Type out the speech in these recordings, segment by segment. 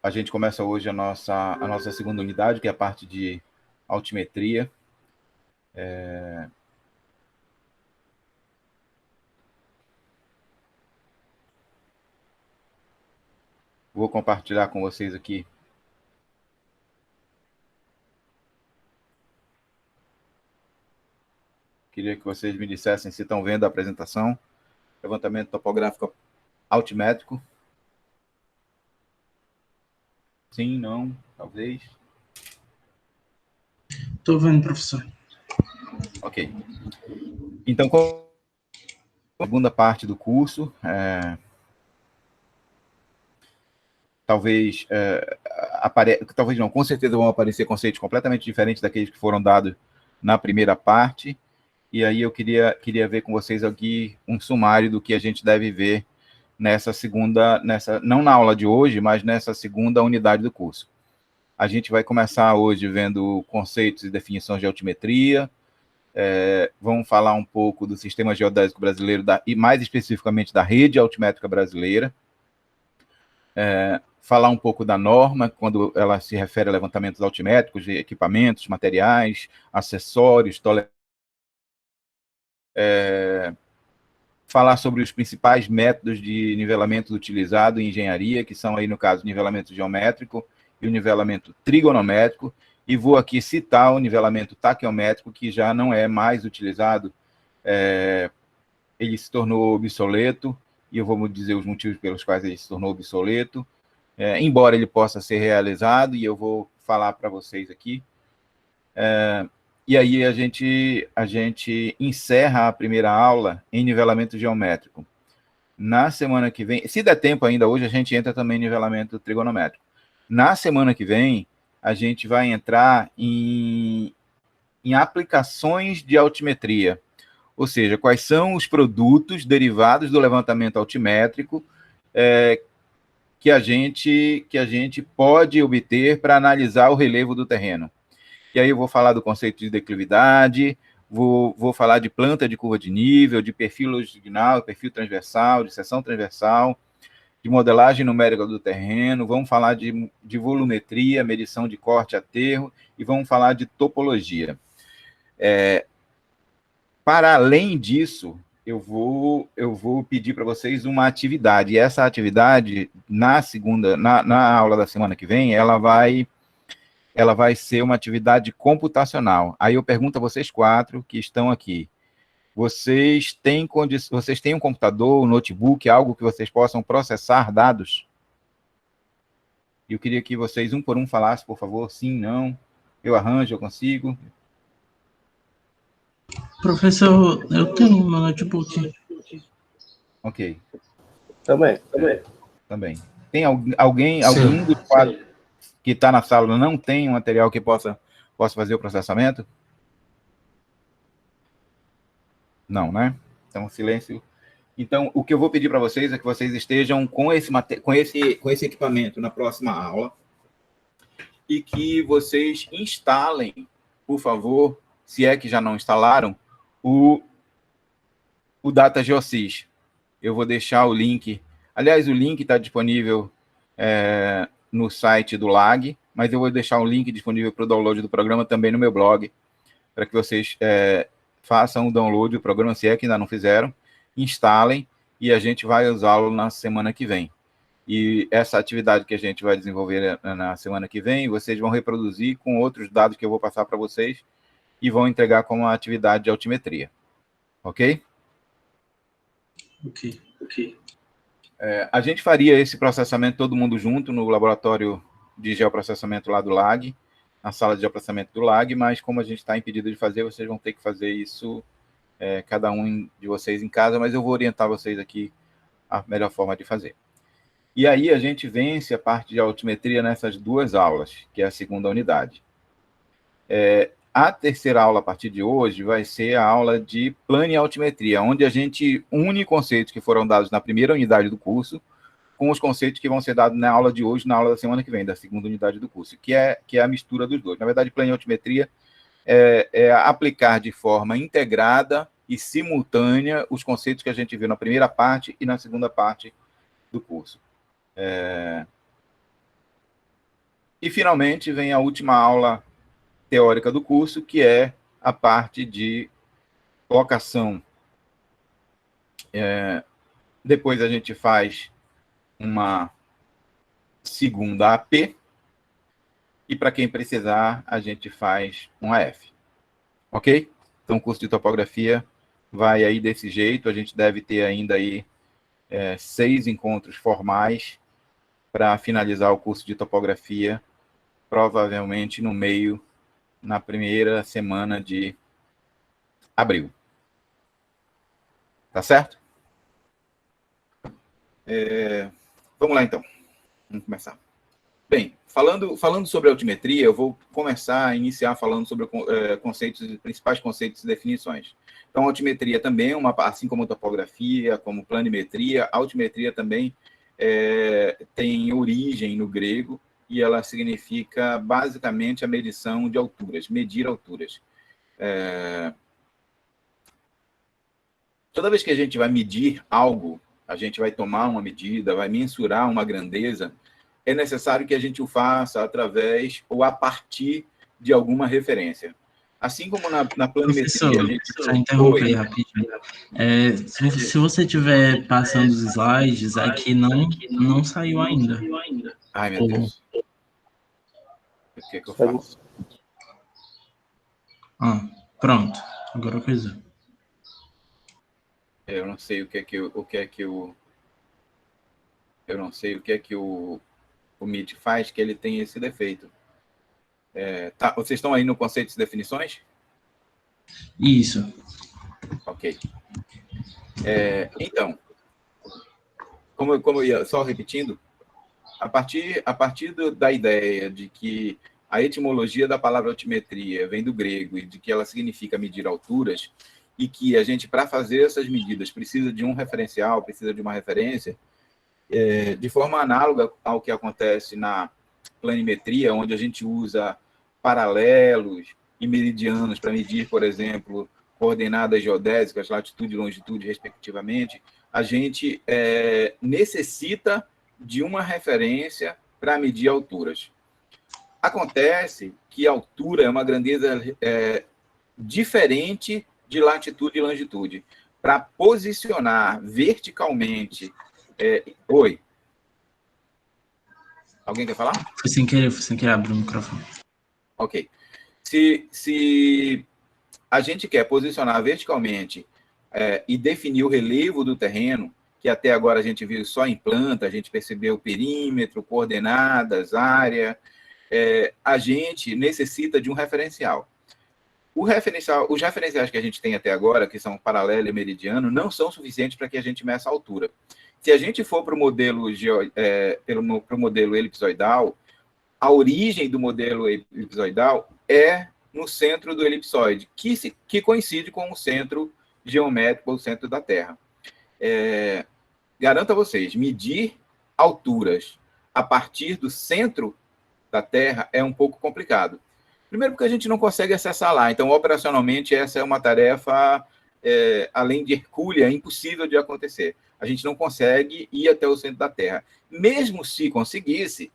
A gente começa hoje a nossa segunda unidade, que é a parte de altimetria. Vou compartilhar com vocês aqui queria que vocês me dissessem se estão vendo a apresentação. Levantamento topográfico altimétrico. Sim, não, talvez. Estou vendo, professor. Ok. Então, a segunda parte do curso, talvez não, com certeza vão aparecer conceitos completamente diferentes daqueles que foram dados na primeira parte. E aí eu queria ver com vocês aqui um sumário do que a gente deve ver nessa segunda, não na aula de hoje, mas nessa segunda unidade do curso. A gente vai começar hoje vendo conceitos e definições de altimetria, vamos falar um pouco do sistema geodésico brasileiro e mais especificamente da rede altimétrica brasileira, falar um pouco da norma, quando ela se refere a levantamentos altimétricos de equipamentos, materiais, acessórios, falar sobre os principais métodos de nivelamento utilizado em engenharia, que são aí, no caso, o nivelamento geométrico e o nivelamento trigonométrico, e vou aqui citar o nivelamento taquiométrico, que já não é mais utilizado, ele se tornou obsoleto, e eu vou dizer os motivos pelos quais ele se tornou obsoleto, embora ele possa ser realizado, e eu vou falar para vocês aqui. E aí a gente encerra a primeira aula em nivelamento geométrico. Na semana que vem, se der tempo ainda hoje, a gente entra também em nivelamento trigonométrico. Na semana que vem, a gente vai entrar em aplicações de altimetria, ou seja, quais são os produtos derivados do levantamento altimétrico que a gente pode obter para analisar o relevo do terreno. E aí eu vou falar do conceito de declividade, vou falar de planta de curva de nível, de perfil longitudinal, perfil transversal, de seção transversal, de modelagem numérica do terreno, vamos falar de volumetria, medição de corte aterro, e vamos falar de topologia. Para além disso, eu vou pedir para vocês uma atividade, e essa atividade, na aula da semana que vem, ela vai ser uma atividade computacional. Aí eu pergunto a vocês quatro que estão aqui, vocês têm um computador, um notebook, algo que vocês possam processar dados? Eu queria que vocês, um por um, falassem, por favor, sim, não, eu arranjo, eu consigo. Professor, eu tenho meu notebook. Ok. Também. Tem alguém dos quatro que está na sala não tem um material que possa fazer o processamento? Não, né? Então, silêncio. Então, o que eu vou pedir para vocês é que vocês estejam com esse equipamento na próxima aula e que vocês instalem, por favor, se é que já não instalaram, o Data Geosys. Eu vou deixar o link. Aliás, o link está disponível no site do LAG, mas eu vou deixar o link disponível para o download do programa também no meu blog, para que vocês façam o download do programa, se é que ainda não fizeram, instalem, e a gente vai usá-lo na semana que vem. E essa atividade que a gente vai desenvolver na semana que vem, vocês vão reproduzir com outros dados que eu vou passar para vocês e vão entregar como uma atividade de altimetria. Ok? Ok. A gente faria esse processamento todo mundo junto no laboratório de geoprocessamento lá do LAG, na sala de geoprocessamento do LAG, mas como a gente está impedido de fazer, vocês vão ter que fazer isso, cada um de vocês em casa, mas eu vou orientar vocês aqui a melhor forma de fazer. E aí a gente vence a parte de altimetria nessas duas aulas, que é a segunda unidade. A terceira aula, a partir de hoje, vai ser a aula de planialtimetria, onde a gente une conceitos que foram dados na primeira unidade do curso com os conceitos que vão ser dados na aula de hoje, na aula da semana que vem, da segunda unidade do curso, que é a mistura dos dois. Na verdade, planialtimetria é aplicar de forma integrada e simultânea os conceitos que a gente viu na primeira parte e na segunda parte do curso. E, finalmente, vem a última aula teórica do curso, que é a parte de locação. Depois a gente faz uma segunda AP, e para quem precisar, a gente faz um AF. Ok? Então, o curso de topografia vai aí desse jeito. A gente deve ter ainda aí 6 encontros formais para finalizar o curso de topografia, provavelmente na primeira semana de abril. Tá certo? Vamos lá, então. Vamos começar. Bem, falando sobre altimetria, eu vou iniciar falando sobre principais conceitos e definições. Então, altimetria também, assim como topografia, como planimetria, altimetria também tem origem no grego, e ela significa basicamente a medição de alturas, medir alturas. Toda vez que a gente vai medir algo, a gente vai tomar uma medida, vai mensurar uma grandeza, é necessário que a gente o faça através ou a partir de alguma referência. Assim como na Professor, planimetria, a gente... só interromper rapidinho. Se você estiver passando os slides, aqui não saiu ainda. Ai, meu Deus. O que é que eu faço? Pronto. Agora coisa. Eu não sei o que o Meet faz, que ele tem esse defeito. Tá, vocês estão aí no conceito de definições? Isso. Ok. Então, como eu ia só repetindo, a partir da ideia de que a etimologia da palavra altimetria vem do grego e de que ela significa medir alturas, e que a gente, para fazer essas medidas, precisa de um referencial, precisa de uma referência, de forma análoga ao que acontece na planimetria, onde a gente usa paralelos e meridianos para medir, por exemplo, coordenadas geodésicas, latitude e longitude, respectivamente, a gente necessita de uma referência para medir alturas. Acontece que a altura é uma grandeza diferente de latitude e longitude. Para posicionar verticalmente... Oi? Alguém quer falar? Foi sem querer abrir o microfone. Ok. Se a gente quer posicionar verticalmente e definir o relevo do terreno, que até agora a gente viu só em planta, a gente percebeu perímetro, coordenadas, área, a gente necessita de um referencial. Os referenciais que a gente tem até agora, que são paralelo e meridiano, não são suficientes para que a gente meça a altura. Se a gente for para o modelo elipsoidal, a origem do modelo elipsoidal é no centro do elipsoide, que coincide com o centro geométrico, o centro da Terra. Garanto a vocês, medir alturas a partir do centro da Terra é um pouco complicado. Primeiro porque a gente não consegue acessar lá, então operacionalmente essa é uma tarefa, além de hercúlea, impossível de acontecer. A gente não consegue ir até o centro da Terra. Mesmo se conseguisse,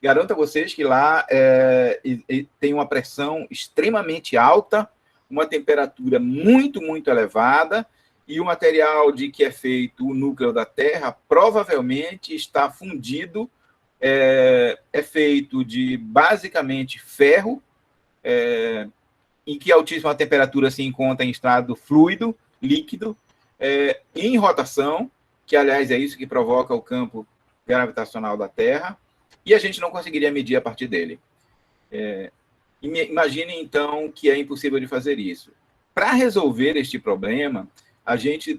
garanto a vocês que lá tem uma pressão extremamente alta, uma temperatura muito, muito elevada, e o material de que é feito o núcleo da Terra provavelmente está fundido, é feito de basicamente ferro, em que a altíssima temperatura se encontra em estado fluido, líquido, em rotação, que aliás é isso que provoca o campo gravitacional da Terra, e a gente não conseguiria medir a partir dele. Imagine, então, que é impossível de fazer isso. Para resolver este problema, a gente,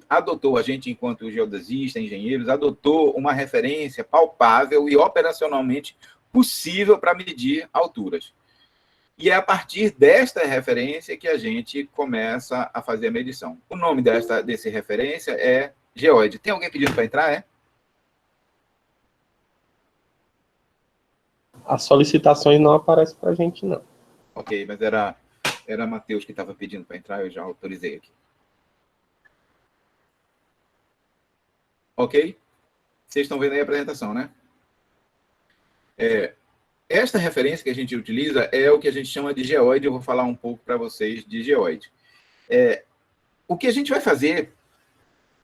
enquanto geodesista, engenheiros, adotou uma referência palpável e operacionalmente possível para medir alturas. E é a partir desta referência que a gente começa a fazer a medição. O nome desse referência é geoide. Tem alguém pedindo para entrar, As solicitações não aparecem para a gente, não. Ok, mas era Matheus que estava pedindo para entrar, eu já autorizei aqui. Ok? Vocês estão vendo aí a apresentação, né? esta referência que a gente utiliza é o que a gente chama de geoide. Eu vou falar um pouco para vocês de geoide. O que a gente vai fazer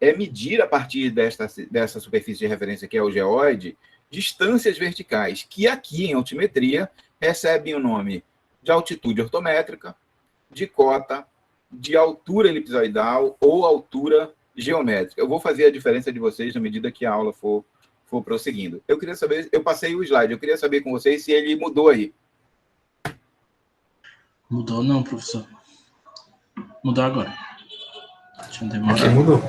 é medir, a partir dessa superfície de referência, que é o geoide, distâncias verticais, que aqui em altimetria recebem o nome de altitude ortométrica, de cota, de altura elipsoidal ou altura geométrica. Eu vou fazer a diferença de vocês na medida que a aula for prosseguindo. Eu queria saber, eu passei o slide, eu queria saber com vocês se ele mudou aí. Mudou não, professor. Mudou agora. Deixa eu demorar. Acho que mudou.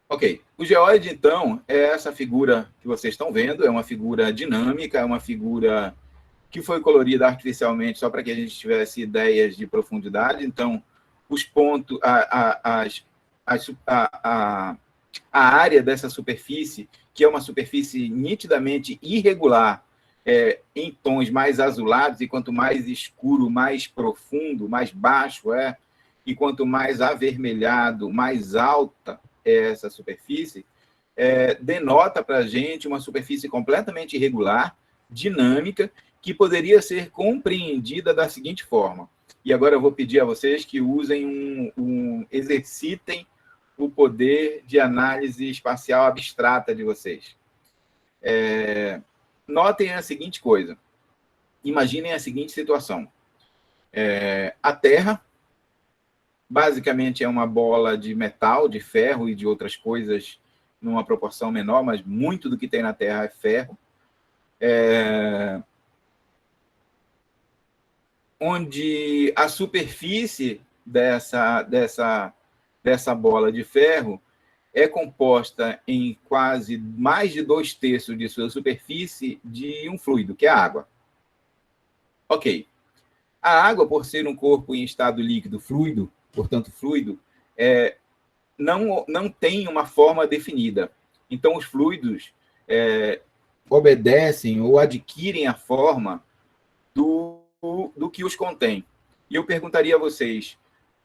Ok. O geoide, então, é essa figura que vocês estão vendo, é uma figura dinâmica, é uma figura que foi colorida artificialmente só para que a gente tivesse ideias de profundidade. Então, os pontos, a área dessa superfície, que é uma superfície nitidamente irregular, em tons mais azulados, e quanto mais escuro, mais profundo, mais baixo é, e quanto mais avermelhado, mais alta é essa superfície, denota para a gente uma superfície completamente irregular, dinâmica, que poderia ser compreendida da seguinte forma. E agora eu vou pedir a vocês que usem exercitem o poder de análise espacial abstrata de vocês. Notem a seguinte coisa. Imaginem a seguinte situação. A Terra, basicamente, é uma bola de metal, de ferro e de outras coisas numa proporção menor, mas muito do que tem na Terra é ferro. Onde a superfície dessa bola de ferro é composta em quase mais de 2/3 de sua superfície de um fluido, que é a água. Ok. A água, por ser um corpo em estado líquido, fluido, portanto fluido, não tem uma forma definida. Então, os fluidos obedecem ou adquirem a forma do que os contém. E eu perguntaria a vocês,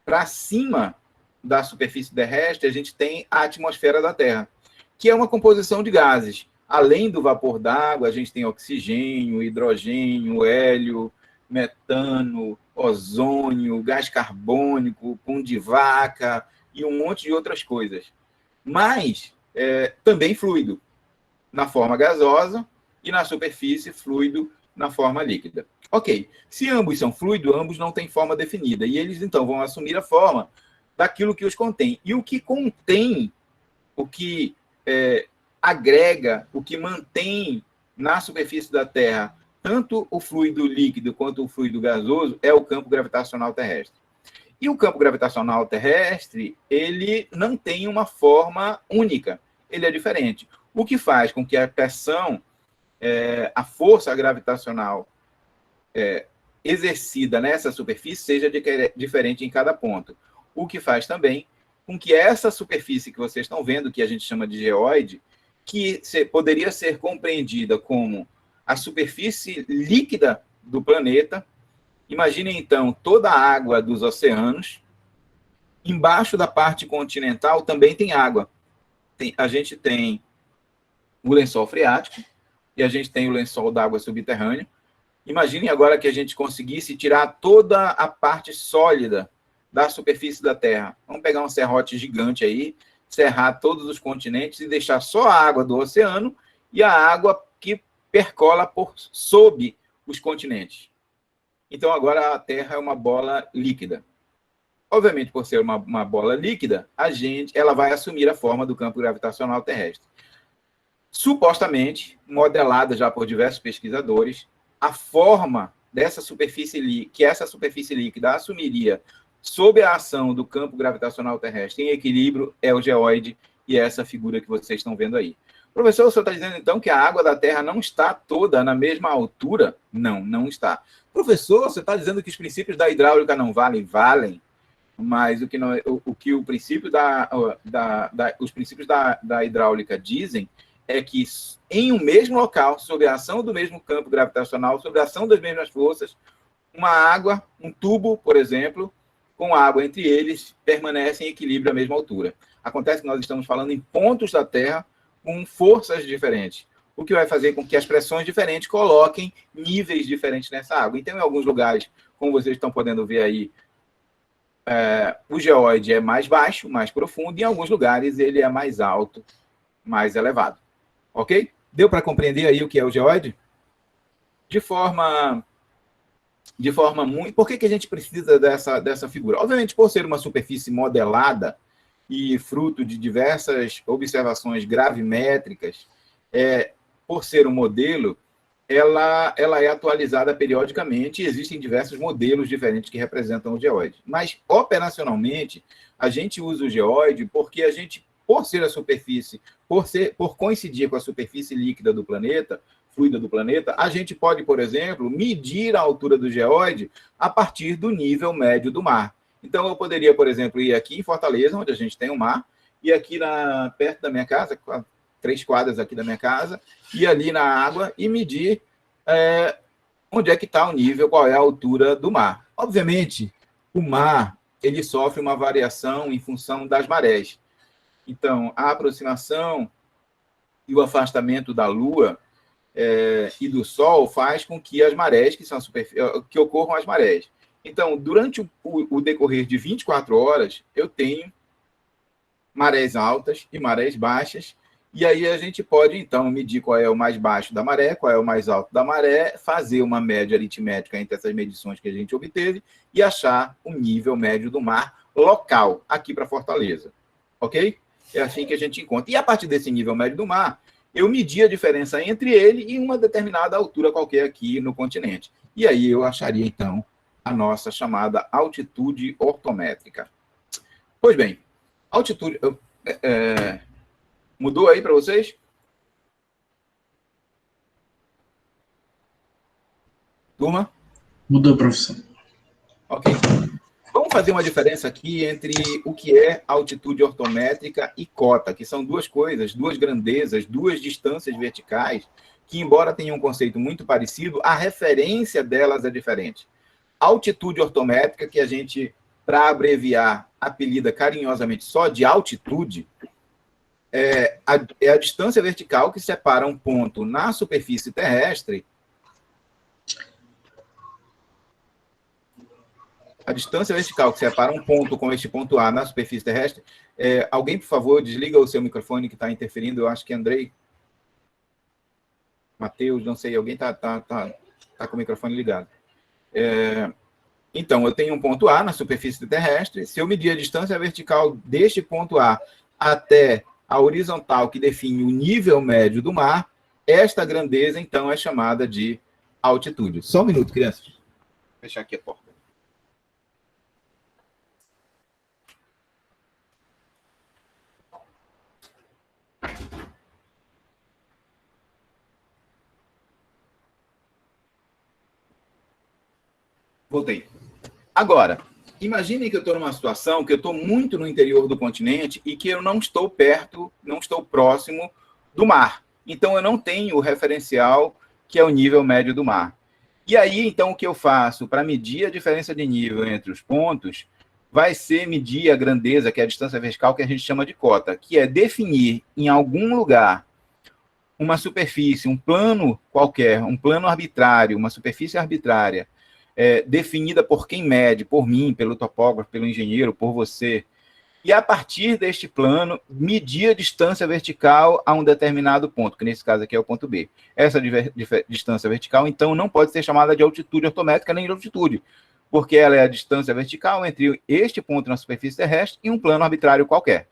para cima da superfície terrestre, a gente tem a atmosfera da Terra, que é uma composição de gases. Além do vapor d'água, a gente tem oxigênio, hidrogênio, hélio, metano, ozônio, gás carbônico, pum de vaca e um monte de outras coisas. Mas também fluido, na forma gasosa, e na superfície, fluido na forma líquida. Ok, se ambos são fluidos, ambos não têm forma definida, e eles então vão assumir a forma daquilo que os contém. E o que contém, o que agrega, o que mantém na superfície da Terra tanto o fluido líquido quanto o fluido gasoso é o campo gravitacional terrestre. E o campo gravitacional terrestre, ele não tem uma forma única, ele é diferente. O que faz com que a pressão, a força gravitacional exercida nessa superfície seja diferente em cada ponto. O que faz também com que essa superfície que vocês estão vendo, que a gente chama de geoide, que poderia ser compreendida como a superfície líquida do planeta. Imaginem, então, toda a água dos oceanos. Embaixo da parte continental também tem água. A gente tem o lençol freático e a gente tem o lençol d'água subterrâneo. Imaginem agora que a gente conseguisse tirar toda a parte sólida da superfície da Terra. Vamos pegar um serrote gigante aí, serrar todos os continentes e deixar só a água do oceano e a água que percola por sob os continentes. Então, agora a Terra é uma bola líquida. Obviamente, por ser uma bola líquida, ela vai assumir a forma do campo gravitacional terrestre. Supostamente, modelada já por diversos pesquisadores, a forma dessa superfície que essa superfície líquida assumiria sob a ação do campo gravitacional terrestre em equilíbrio é o geoide e é essa figura que vocês estão vendo aí. Professor, o senhor está dizendo, então, que a água da Terra não está toda na mesma altura? Não, não está. Professor, você está dizendo que os princípios da hidráulica não valem? Valem. Mas os princípios da hidráulica dizem é que em um mesmo local, sob a ação do mesmo campo gravitacional, sob a ação das mesmas forças, uma água, um tubo, por exemplo, com água entre eles, permanece em equilíbrio à mesma altura. Acontece que nós estamos falando em pontos da Terra com forças diferentes. o que vai fazer com que as pressões diferentes coloquem níveis diferentes nessa água. Então, em alguns lugares, como vocês estão podendo ver aí, o geóide é mais baixo, mais profundo, e em alguns lugares ele é mais alto, mais elevado. Ok? Deu para compreender aí o que é o geóide? De forma muito... Por que a gente precisa dessa figura? Obviamente, por ser uma superfície modelada e fruto de diversas observações gravimétricas, por ser um modelo, ela é atualizada periodicamente e existem diversos modelos diferentes que representam o geóide. Mas, operacionalmente, a gente usa o geóide porque a gente, por ser a superfície, por coincidir com a superfície líquida do planeta, fluida do planeta, a gente pode, por exemplo, medir a altura do geóide a partir do nível médio do mar. Então, eu poderia, por exemplo, ir aqui em Fortaleza, onde a gente tem o mar, e aqui perto da minha casa, 3 quadras aqui da minha casa, ir ali na água e medir onde é que está o nível, qual é a altura do mar. Obviamente, o mar ele sofre uma variação em função das marés. Então, a aproximação e o afastamento da Lua e do Sol faz com que as marés, que ocorram as marés. Então, durante o decorrer de 24 horas, eu tenho marés altas e marés baixas, e aí a gente pode, então, medir qual é o mais baixo da maré, qual é o mais alto da maré, fazer uma média aritmética entre essas medições que a gente obteve e achar o nível médio do mar local, aqui para Fortaleza. Ok? É assim que a gente encontra. E a partir desse nível médio do mar, eu medi a diferença entre ele e uma determinada altura qualquer aqui no continente. E aí eu acharia, então, a nossa chamada altitude ortométrica. Pois bem, altitude... mudou aí para vocês? Turma? Mudou, professor. Ok. Vamos fazer uma diferença aqui entre o que é altitude ortométrica e cota, que são duas coisas, duas grandezas, duas distâncias verticais, que, embora tenham um conceito muito parecido, a referência delas é diferente. Altitude ortométrica, que a gente, para abreviar, apelida carinhosamente só de altitude, é a distância vertical que separa um ponto na superfície terrestre. A distância vertical que separa um ponto com este ponto A na superfície terrestre. Alguém, por favor, desliga o seu microfone que está interferindo. Eu acho que Andrei, Matheus, não sei, alguém está com o microfone ligado. Então, eu tenho um ponto A na superfície terrestre. Se eu medir a distância vertical deste ponto A até a horizontal que define o nível médio do mar, esta grandeza, então, é chamada de altitude. Só um minuto, crianças. Vou fechar aqui a porta. Voltei. Agora, imaginem que eu estou numa situação que eu estou muito no interior do continente e que eu não estou perto, não estou próximo do mar. Então, eu não tenho o referencial que é o nível médio do mar. E aí, então, o que eu faço para medir a diferença de nível entre os pontos vai ser medir a grandeza, que é a distância vertical, que a gente chama de cota, que é definir em algum lugar uma superfície, um plano qualquer, um plano arbitrário, uma superfície arbitrária, definida por quem mede, por mim, pelo topógrafo, pelo engenheiro, por você. E a partir deste plano, medir a distância vertical a um determinado ponto, que nesse caso aqui é o ponto B. Essa distância vertical, então, não pode ser chamada de altitude ortométrica nem de altitude, porque ela é a distância vertical entre este ponto na superfície terrestre e um plano arbitrário qualquer.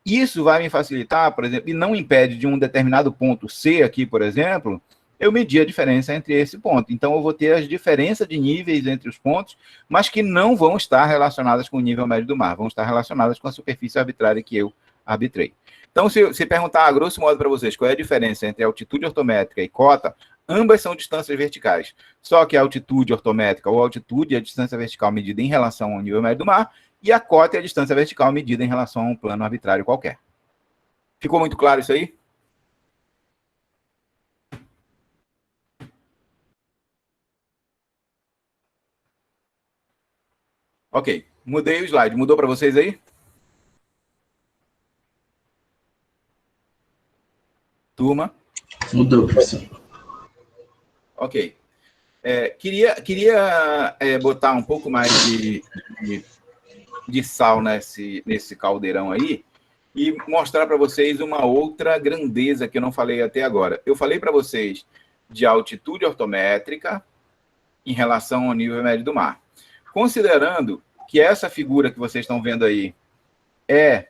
Isso vai me facilitar, por exemplo, e não impede de um determinado ponto C aqui, por exemplo, eu medir a diferença entre esse ponto. Então, eu vou ter as diferenças de níveis entre os pontos, mas que não vão estar relacionadas com o nível médio do mar, vão estar relacionadas com a superfície arbitrária que eu arbitrei. Então, se perguntar a grosso modo para vocês qual é a diferença entre altitude ortométrica e cota, ambas são distâncias verticais. Só que a altitude ortométrica ou altitude é a distância vertical medida em relação ao nível médio do mar, e a cota é a distância vertical medida em relação a um plano arbitrário qualquer. Ficou muito claro isso aí? Ok, mudei o slide. Mudou para vocês aí? Turma? turma? Mudou, professor. Ok. Queria botar um pouco mais de sal nesse caldeirão aí e mostrar para vocês uma outra grandeza que eu não falei até agora. Eu falei para vocês de altitude ortométrica em relação ao nível médio do mar. Considerando que essa figura que vocês estão vendo aí é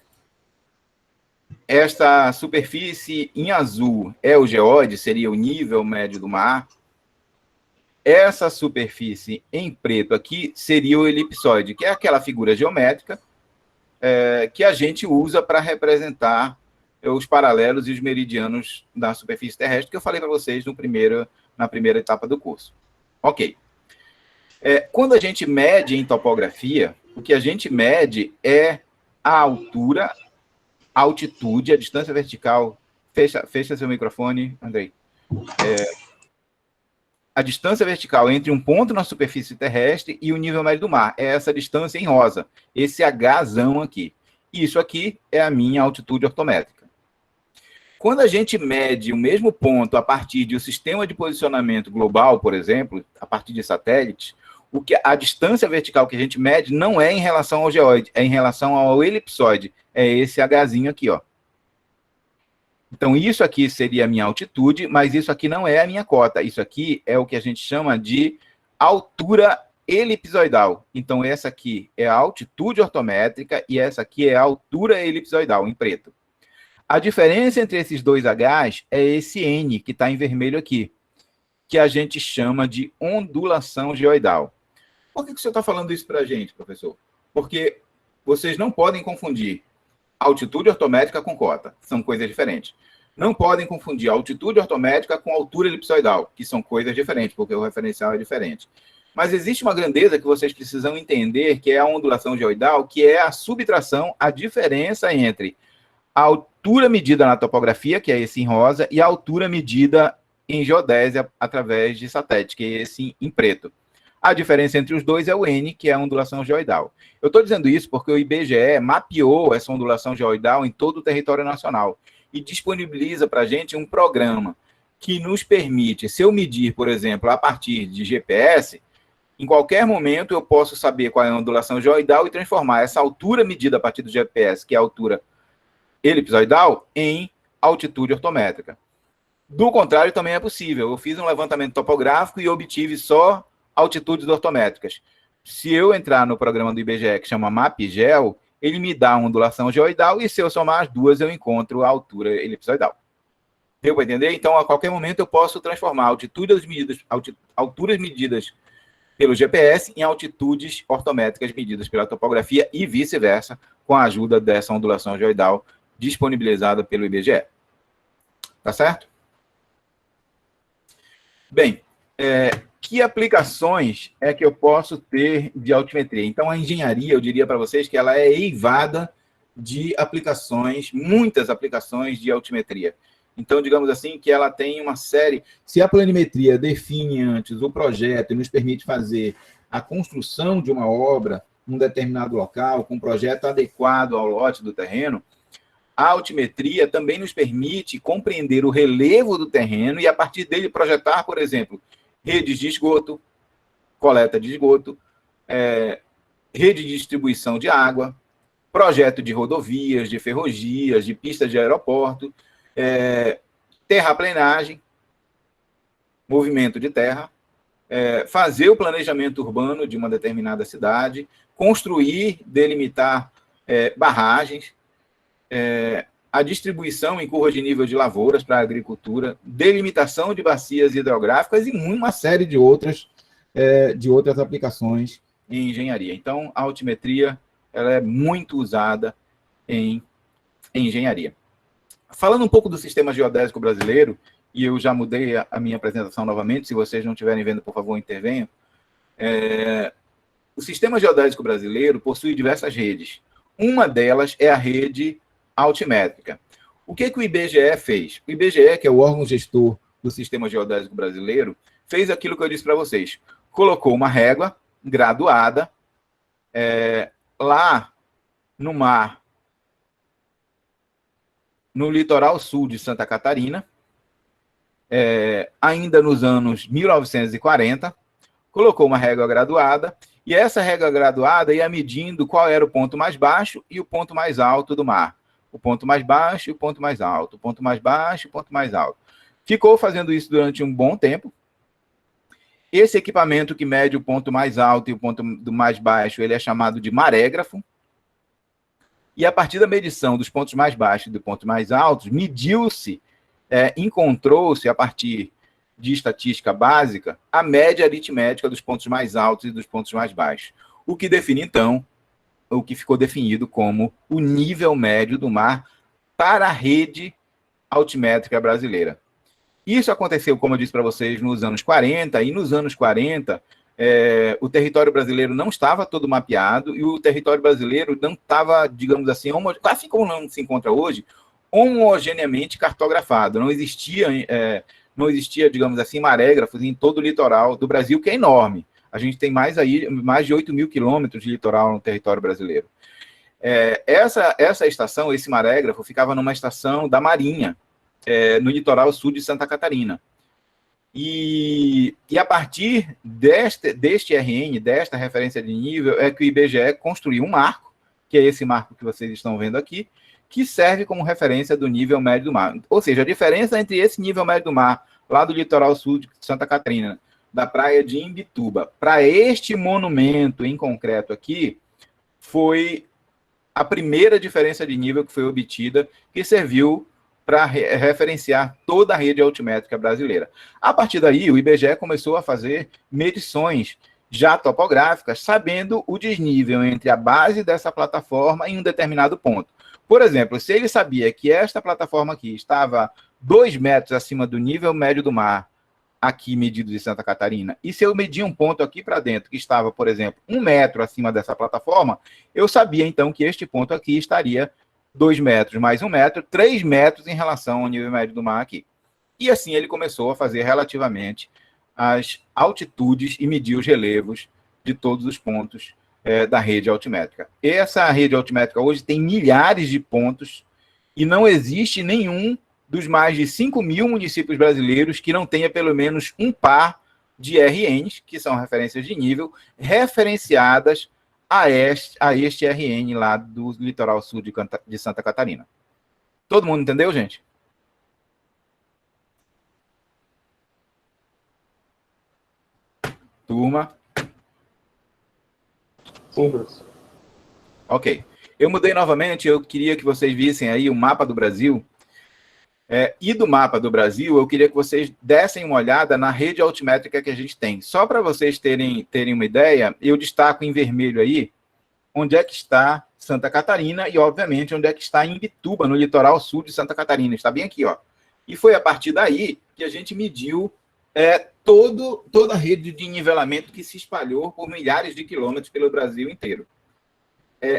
esta superfície em azul, é o geóide, seria o nível médio do mar. Essa superfície em preto aqui seria o elipsoide, que é aquela figura geométrica que a gente usa para representar os paralelos e os meridianos da superfície terrestre, que eu falei para vocês na primeira etapa do curso. Ok. Quando a gente mede em topografia, o que a gente mede é a altura, a altitude, a distância vertical. Fecha seu microfone, Andrei. A distância vertical entre um ponto na superfície terrestre e o nível médio do mar. É essa distância em rosa, esse Hzão aqui. Isso aqui é a minha altitude ortométrica. Quando a gente mede o mesmo ponto a partir de um sistema de posicionamento global, por exemplo, a partir de satélites, a distância vertical que a gente mede não é em relação ao geóide, é em relação ao elipsoide. É esse Hzinho aqui, ó. Então, isso aqui seria a minha altitude, mas isso aqui não é a minha cota. Isso aqui é o que a gente chama de altura elipsoidal. Então, essa aqui é a altitude ortométrica e essa aqui é a altura elipsoidal, em preto. A diferença entre esses dois Hs é esse N, que está em vermelho aqui, que a gente chama de ondulação geoidal. Por que o senhor está falando isso para a gente, professor? Porque vocês não podem confundir altitude ortométrica com cota, são coisas diferentes. Não podem confundir altitude ortométrica com altura elipsoidal, que são coisas diferentes, porque o referencial é diferente. Mas existe uma grandeza que vocês precisam entender, que é a ondulação geoidal, que é a subtração, a diferença entre a altura medida na topografia, que é esse em rosa, e a altura medida em geodésia através de satélite, que é esse em preto. A diferença entre os dois é o N, que é a ondulação geoidal. Eu estou dizendo isso porque o IBGE mapeou essa ondulação geoidal em todo o território nacional e disponibiliza para a gente um programa que nos permite, se eu medir, por exemplo, a partir de GPS, em qualquer momento eu posso saber qual é a ondulação geoidal e transformar essa altura medida a partir do GPS, que é a altura elipsoidal, em altitude ortométrica. Do contrário, também é possível. Eu fiz um levantamento topográfico e obtive só altitudes ortométricas. Se eu entrar no programa do IBGE, que chama MapGeo, ele me dá uma ondulação geoidal e se eu somar as duas, eu encontro a altura elipsoidal. Deu para entender? Então, a qualquer momento, eu posso transformar alturas medidas pelo GPS em altitudes ortométricas medidas pela topografia e vice-versa, com a ajuda dessa ondulação geoidal disponibilizada pelo IBGE. Tá certo? Bem, que aplicações é que eu posso ter de altimetria? Então, a engenharia, eu diria para vocês que ela é eivada de aplicações, muitas aplicações de altimetria. Então, digamos assim, que ela tem uma série... Se a planimetria define antes o projeto e nos permite fazer a construção de uma obra num determinado local, com um projeto adequado ao lote do terreno, a altimetria também nos permite compreender o relevo do terreno e, a partir dele, projetar, por exemplo, redes de esgoto, coleta de esgoto, rede de distribuição de água, projeto de rodovias, de ferrovias, de pistas de aeroporto, terraplenagem, movimento de terra, fazer o planejamento urbano de uma determinada cidade, construir, delimitar barragens, a distribuição em curva de nível de lavouras para a agricultura, delimitação de bacias hidrográficas e uma série de outras aplicações em engenharia. Então, a altimetria ela é muito usada em engenharia. Falando um pouco do sistema geodésico brasileiro, e eu já mudei a minha apresentação novamente, se vocês não estiverem vendo, por favor, intervenham. O sistema geodésico brasileiro possui diversas redes. Uma delas é a rede altimétrica. O que o IBGE fez? O IBGE, que é o órgão gestor do sistema geodésico brasileiro, fez aquilo que eu disse para vocês. Colocou uma régua graduada lá no mar, no litoral sul de Santa Catarina, ainda nos anos 1940, colocou uma régua graduada, e essa régua graduada ia medindo qual era o ponto mais baixo e o ponto mais alto do mar. O ponto mais baixo e o ponto mais alto, o ponto mais baixo e o ponto mais alto. Ficou fazendo isso durante um bom tempo. Esse equipamento que mede o ponto mais alto e o ponto do mais baixo, ele é chamado de marégrafo. E a partir da medição dos pontos mais baixos e do ponto mais altos, mediu-se, encontrou-se, a partir de estatística básica, a média aritmética dos pontos mais altos e dos pontos mais baixos. O que define, então, o que ficou definido como o nível médio do mar para a rede altimétrica brasileira. Isso aconteceu, como eu disse para vocês, nos anos 40, e nos anos 40, o território brasileiro não estava todo mapeado, e o território brasileiro não estava, digamos assim, assim como não se encontra hoje, homogeneamente cartografado. Não existia, digamos assim, marégrafos em todo o litoral do Brasil, que é enorme. A gente tem mais de 8 mil quilômetros de litoral no território brasileiro. Essa estação, esse marégrafo, ficava numa estação da Marinha, no litoral sul de Santa Catarina. E a partir deste RN, desta referência de nível, é que o IBGE construiu um marco, que é esse marco que vocês estão vendo aqui, que serve como referência do nível médio do mar. Ou seja, a diferença entre esse nível médio do mar, lá do litoral sul de Santa Catarina, da praia de Imbituba, para este monumento em concreto aqui, foi a primeira diferença de nível que foi obtida, que serviu para referenciar toda a rede altimétrica brasileira. A partir daí, o IBGE começou a fazer medições já topográficas, sabendo o desnível entre a base dessa plataforma em um determinado ponto. Por exemplo, se ele sabia que esta plataforma aqui estava 2 metros acima do nível médio do mar, aqui medido de Santa Catarina, e se eu medir um ponto aqui para dentro que estava, por exemplo, 1 metro acima dessa plataforma, eu sabia então que este ponto aqui estaria 2 metros mais 1 metro, 3 metros em relação ao nível médio do mar aqui. E assim ele começou a fazer relativamente as altitudes e medir os relevos de todos os pontos da rede altimétrica. Essa rede altimétrica hoje tem milhares de pontos e não existe nenhum dos mais de 5 mil municípios brasileiros que não tenha pelo menos um par de RNs, que são referências de nível, referenciadas a este RN lá do litoral sul de Santa Catarina. Todo mundo entendeu, gente? Turma? Sim, professor. Ok. Eu mudei novamente, eu queria que vocês vissem aí o mapa do Brasil. E do mapa do Brasil, eu queria que vocês dessem uma olhada na rede altimétrica que a gente tem. Só para vocês terem uma ideia, eu destaco em vermelho aí onde é que está Santa Catarina e, obviamente, onde é que está Imbituba, no litoral sul de Santa Catarina. Está bem aqui, ó. E foi a partir daí que a gente mediu toda a rede de nivelamento que se espalhou por milhares de quilômetros pelo Brasil inteiro.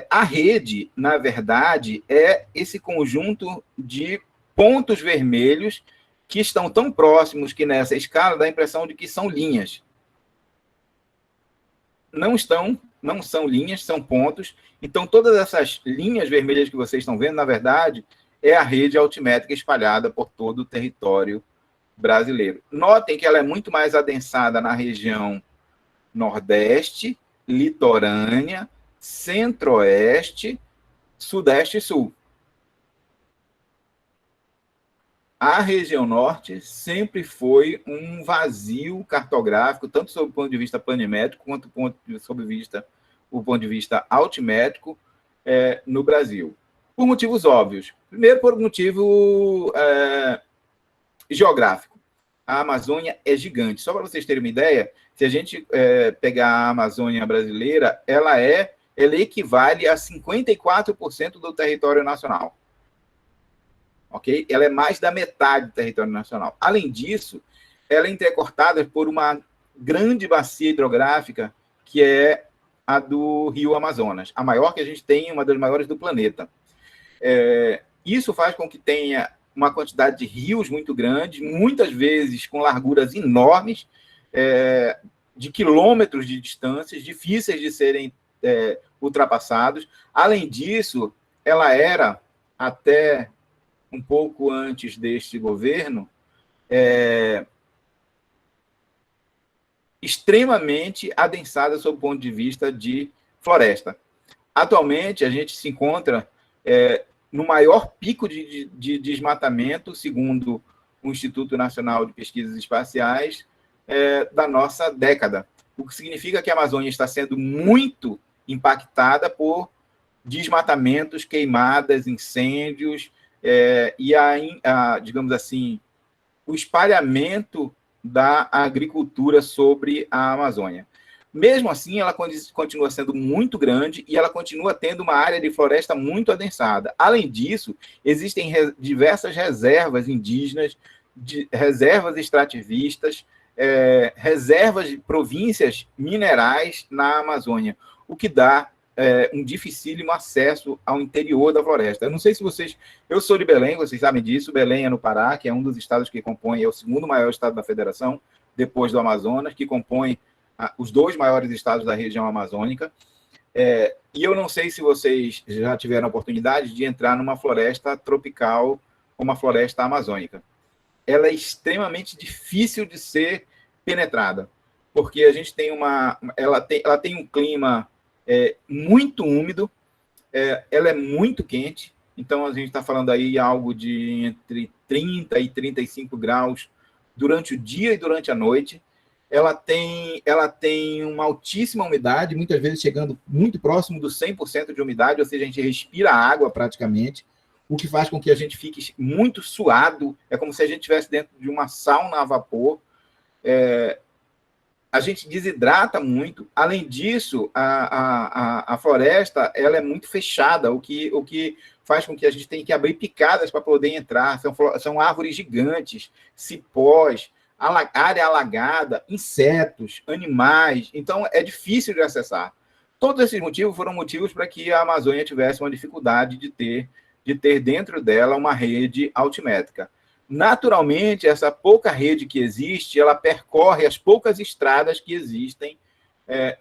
A rede, na verdade, é esse conjunto de pontos vermelhos que estão tão próximos que nessa escala dá a impressão de que são linhas. Não são linhas, são pontos. Então, todas essas linhas vermelhas que vocês estão vendo, na verdade, é a rede altimétrica espalhada por todo o território brasileiro. Notem que ela é muito mais adensada na região nordeste, litorânea, centro-oeste, sudeste e sul. A região norte sempre foi um vazio cartográfico, tanto sob o ponto de vista planimétrico, quanto sob o ponto de vista altimétrico no Brasil. Por motivos óbvios. Primeiro, por motivo geográfico. A Amazônia é gigante. Só para vocês terem uma ideia, se a gente pegar a Amazônia brasileira, ela equivale a 54% do território nacional. Okay? Ela é mais da metade do território nacional. Além disso, ela é entrecortada por uma grande bacia hidrográfica, que é a do Rio Amazonas, a maior que a gente tem, uma das maiores do planeta. Isso faz com que tenha uma quantidade de rios muito grande, muitas vezes com larguras enormes, de quilômetros de distâncias, difíceis de serem ultrapassados. Além disso, ela era, até um pouco antes deste governo, extremamente adensada sob o ponto de vista de floresta. Atualmente, a gente se encontra no maior pico de desmatamento, segundo o Instituto Nacional de Pesquisas Espaciais, da nossa década. O que significa que a Amazônia está sendo muito impactada por desmatamentos, queimadas, incêndios, digamos assim, o espalhamento da agricultura sobre a Amazônia. Mesmo assim, ela continua sendo muito grande e ela continua tendo uma área de floresta muito adensada. Além disso, existem diversas reservas indígenas, reservas extrativistas, reservas de províncias minerais na Amazônia, o que dá um dificílimo acesso ao interior da floresta. Eu não sei se vocês... Eu sou de Belém, vocês sabem disso. Belém é no Pará, que é um dos estados que compõe, é o segundo maior estado da federação, depois do Amazonas, que compõe os dois maiores estados da região amazônica. E eu não sei se vocês já tiveram a oportunidade de entrar numa floresta tropical, como a floresta amazônica. Ela é extremamente difícil de ser penetrada, porque a gente tem ela tem um clima muito úmido, ela é muito quente, então a gente está falando aí algo de entre 30 e 35 graus durante o dia e durante a noite. Ela tem uma altíssima umidade, muitas vezes chegando muito próximo dos 100% de umidade, ou seja, a gente respira água praticamente, o que faz com que a gente fique muito suado, é como se a gente estivesse dentro de uma sauna a vapor. A gente desidrata muito. Além disso, a floresta ela é muito fechada, o que faz com que a gente tenha que abrir picadas para poder entrar. São árvores gigantes, cipós, área alagada, insetos, animais. Então, é difícil de acessar. Todos esses motivos foram motivos para que a Amazônia tivesse uma dificuldade de ter dentro dela uma rede altimétrica. Naturalmente, essa pouca rede que existe, ela percorre as poucas estradas que existem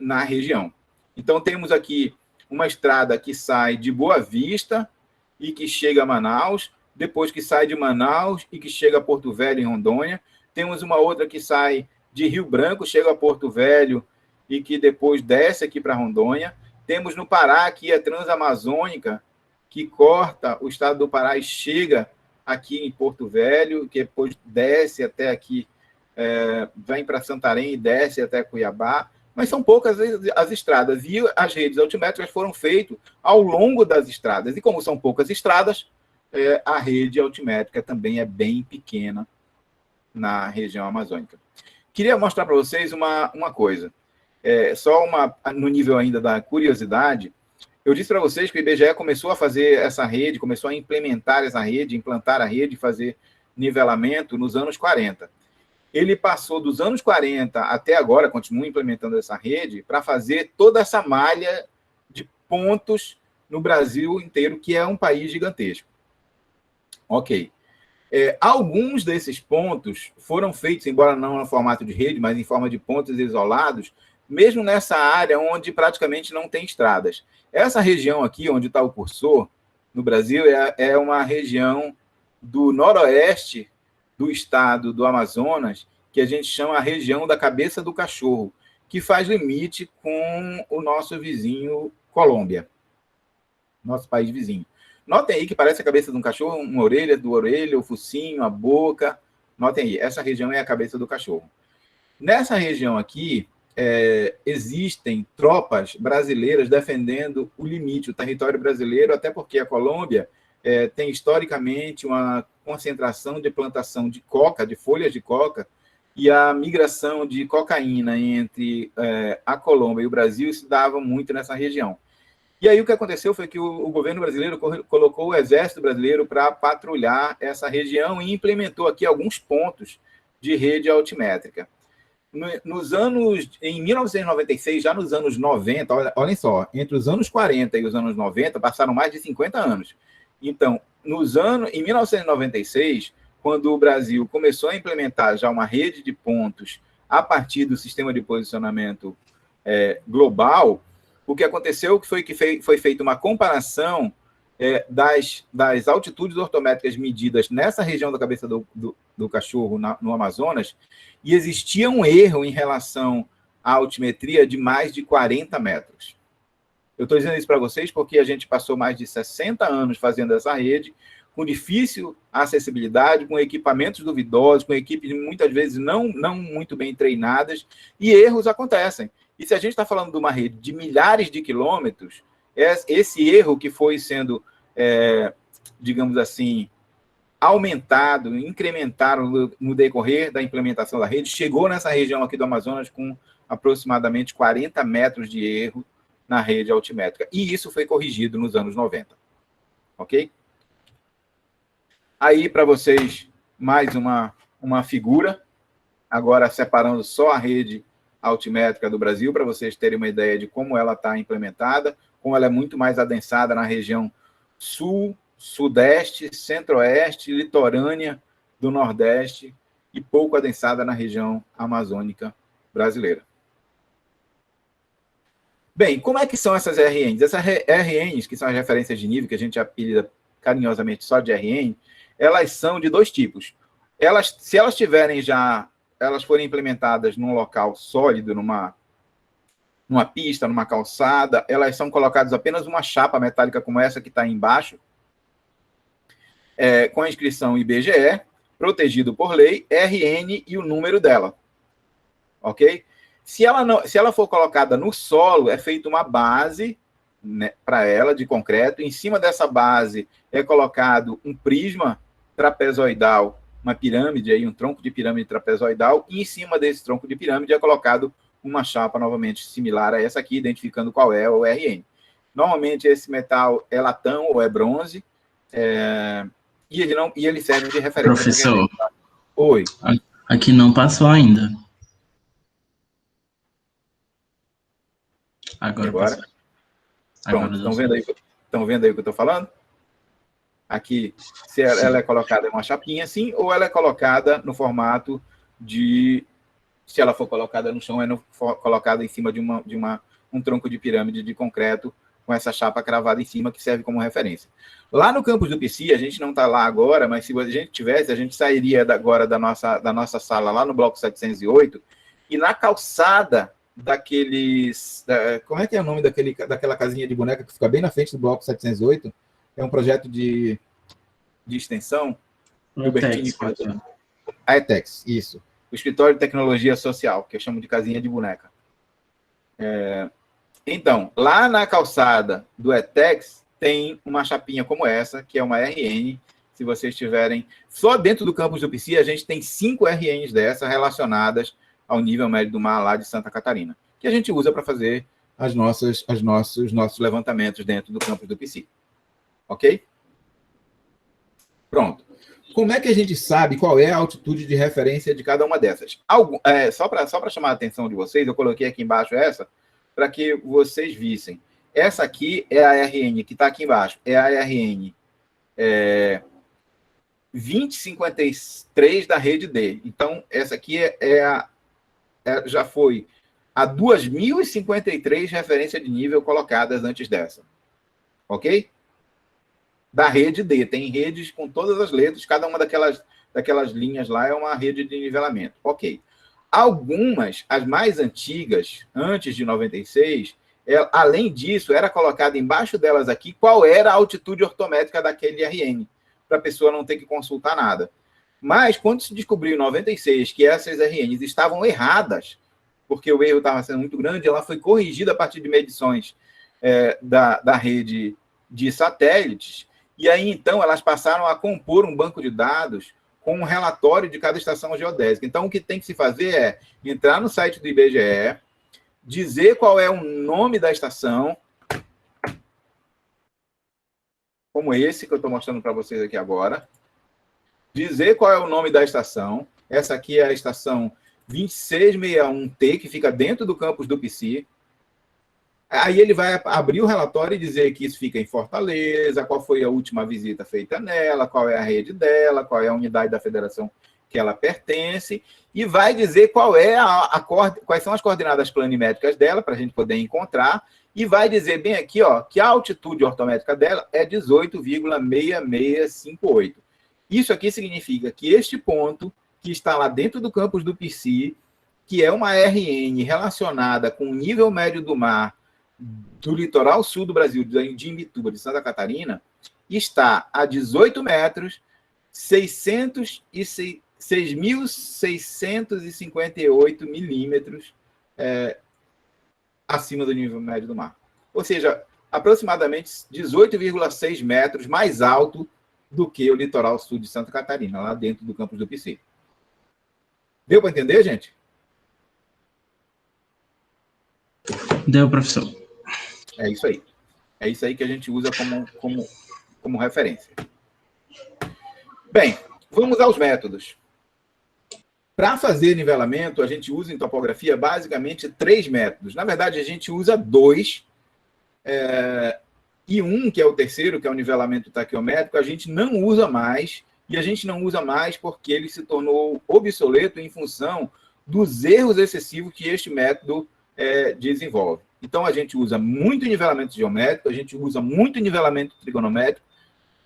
na região. Então, temos aqui uma estrada que sai de Boa Vista e que chega a Manaus, depois que sai de Manaus e que chega a Porto Velho, em Rondônia. Temos uma outra que sai de Rio Branco, chega a Porto Velho e que depois desce aqui para Rondônia. Temos no Pará aqui a Transamazônica, que corta o estado do Pará e chega aqui em Porto Velho, que depois desce até aqui, vem para Santarém e desce até Cuiabá, mas são poucas as estradas, e as redes altimétricas foram feitas ao longo das estradas, e como são poucas estradas, a rede altimétrica também é bem pequena na região amazônica. Queria mostrar para vocês uma coisa, no nível ainda da curiosidade. Eu disse para vocês que o IBGE começou a fazer essa rede, começou a implementar essa rede, implantar a rede, fazer nivelamento nos anos 40. Ele passou dos anos 40 até agora, continua implementando essa rede, para fazer toda essa malha de pontos no Brasil inteiro, que é um país gigantesco. Ok. Alguns desses pontos foram feitos, embora não no formato de rede, mas em forma de pontos isolados, mesmo nessa área onde praticamente não tem estradas. Essa região aqui, onde está o cursor, no Brasil, é uma região do noroeste do estado do Amazonas, que a gente chama a região da Cabeça do Cachorro, que faz limite com o nosso vizinho Colômbia, nosso país vizinho. Notem aí que parece a cabeça de um cachorro, uma orelha do orelha, o focinho, a boca. Notem aí, essa região é a cabeça do cachorro. Nessa região aqui, existem tropas brasileiras defendendo o limite, o território brasileiro, até porque a Colômbia tem historicamente uma concentração de plantação de coca, de folhas de coca, e a migração de cocaína entre a Colômbia e o Brasil se dava muito nessa região. E aí o que aconteceu foi que o governo brasileiro colocou o exército brasileiro para patrulhar essa região e implementou aqui alguns pontos de rede altimétrica. Em 1996, já nos anos 90, olhem só, entre os anos 40 e os anos 90, passaram mais de 50 anos. Então, em 1996, quando o Brasil começou a implementar já uma rede de pontos a partir do sistema de posicionamento global, o que aconteceu foi que foi feita uma comparação das altitudes ortométricas medidas nessa região da cabeça do cachorro, no Amazonas, e existia um erro em relação à altimetria de mais de 40 metros. Eu estou dizendo isso para vocês porque a gente passou mais de 60 anos fazendo essa rede, com difícil acessibilidade, com equipamentos duvidosos, com equipes muitas vezes não muito bem treinadas, e erros acontecem. E se a gente está falando de uma rede de milhares de quilômetros, esse erro que foi sendo, digamos assim, aumentado, incrementado no decorrer da implementação da rede, chegou nessa região aqui do Amazonas com aproximadamente 40 metros de erro na rede altimétrica. E isso foi corrigido nos anos 90. Ok? Aí, para vocês, mais uma figura, agora separando só a rede altimétrica do Brasil, para vocês terem uma ideia de como ela está implementada, como ela é muito mais adensada na região sul, sudeste, centro-oeste, litorânea do nordeste e pouco adensada na região amazônica brasileira. Bem, como é que são essas RNs? Essas RNs, que são as referências de nível, que a gente apelida carinhosamente só de RN, elas são de dois tipos. Se elas forem implementadas num local sólido, numa pista, numa calçada, elas são colocadas apenas uma chapa metálica como essa que está aí embaixo, com a inscrição IBGE, protegido por lei, RN e o número dela. Ok? Se ela for colocada no solo, é feita uma base, né, para ela, de concreto. Em cima dessa base é colocado um prisma trapezoidal, uma pirâmide, aí, um tronco de pirâmide trapezoidal, e em cima desse tronco de pirâmide é colocado uma chapa, novamente, similar a essa aqui, identificando qual é o RN. Normalmente, esse metal é latão ou é bronze, e ele serve de referência. Professor, oi. Aqui não passou ainda. Agora? Passou. Pronto, estão vendo aí o que eu estou falando? Aqui, se ela é colocada em uma chapinha assim, ou ela é colocada no formato de... Se ela for colocada no chão, colocada em cima de um tronco de pirâmide de concreto, com essa chapa cravada em cima, que serve como referência. Lá no campus do PC, a gente não está lá agora, mas se a gente tivesse, a gente sairia agora da nossa sala lá no bloco 708, e na calçada como é que é o nome daquela casinha de boneca que fica bem na frente do bloco 708? É um projeto de extensão. A ETEX, isso. O Escritório de Tecnologia Social, que eu chamo de casinha de boneca. Então, lá na calçada do ETEX, tem uma chapinha como essa, que é uma RN. Se vocês tiverem... Só dentro do campus do PC, a gente tem 5 RNs dessas relacionadas ao nível médio do mar lá de Santa Catarina, que a gente usa para fazer os nossos levantamentos dentro do campus do PC. Ok? Pronto. Como é que a gente sabe qual é a altitude de referência de cada uma dessas? Só para chamar a atenção de vocês, eu coloquei aqui embaixo essa, para que vocês vissem. Essa aqui é a RN, que está aqui embaixo. É a RN 2053 da rede D. Então, essa aqui já foi a 2053 referência de nível colocadas antes dessa. Ok? Da rede D. Tem redes com todas as letras, cada uma daquelas linhas lá é uma rede de nivelamento. Ok. Algumas, as mais antigas, antes de 96, além disso, era colocado embaixo delas aqui qual era a altitude ortométrica daquele RN, para a pessoa não ter que consultar nada. Mas, quando se descobriu em 96 que essas RNs estavam erradas, porque o erro estava sendo muito grande, ela foi corrigida a partir de medições da rede de satélites, e aí, então, elas passaram a compor um banco de dados com um relatório de cada estação geodésica. Então, o que tem que se fazer é entrar no site do IBGE, dizer qual é o nome da estação, como esse que eu estou mostrando para vocês aqui agora, dizer qual é o nome da estação. Essa aqui é a estação 2661T, que fica dentro do campus do PC. Aí ele vai abrir o relatório e dizer que isso fica em Fortaleza, qual foi a última visita feita nela, qual é a rede dela, qual é a unidade da federação que ela pertence, e vai dizer quais são as coordenadas planimétricas dela, para a gente poder encontrar, e vai dizer bem aqui, ó, que a altitude ortométrica dela é 18,6658. Isso aqui significa que este ponto, que está lá dentro do campus do Pici, que é uma RN relacionada com o nível médio do mar do litoral sul do Brasil, de Imbituba, de Santa Catarina, está a 18 metros, 6.658 milímetros acima do nível médio do mar. Ou seja, aproximadamente 18,6 metros mais alto do que o litoral sul de Santa Catarina, lá dentro do campus do Pici. Deu para entender, gente? Deu, professor. É isso aí. É isso aí que a gente usa como referência. Bem, vamos aos métodos. Para fazer nivelamento, a gente usa em topografia basicamente 3 métodos. Na verdade, a gente usa 2, e um, que é o terceiro, que é o nivelamento taquiométrico, a gente não usa mais, e a gente não usa mais porque ele se tornou obsoleto em função dos erros excessivos que este método desenvolve. Então, a gente usa muito nivelamento geométrico, a gente usa muito nivelamento trigonométrico,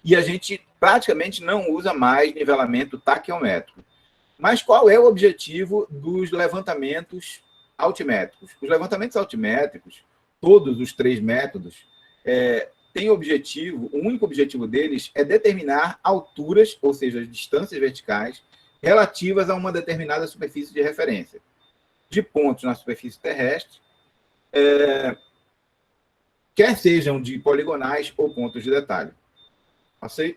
e a gente praticamente não usa mais nivelamento taquiométrico. Mas qual é o objetivo dos levantamentos altimétricos? Os levantamentos altimétricos, todos os 3 métodos, têm objetivo, o único objetivo deles é determinar alturas, ou seja, as distâncias verticais, relativas a uma determinada superfície de referência, de pontos na superfície terrestre, quer sejam de poligonais ou pontos de detalhe.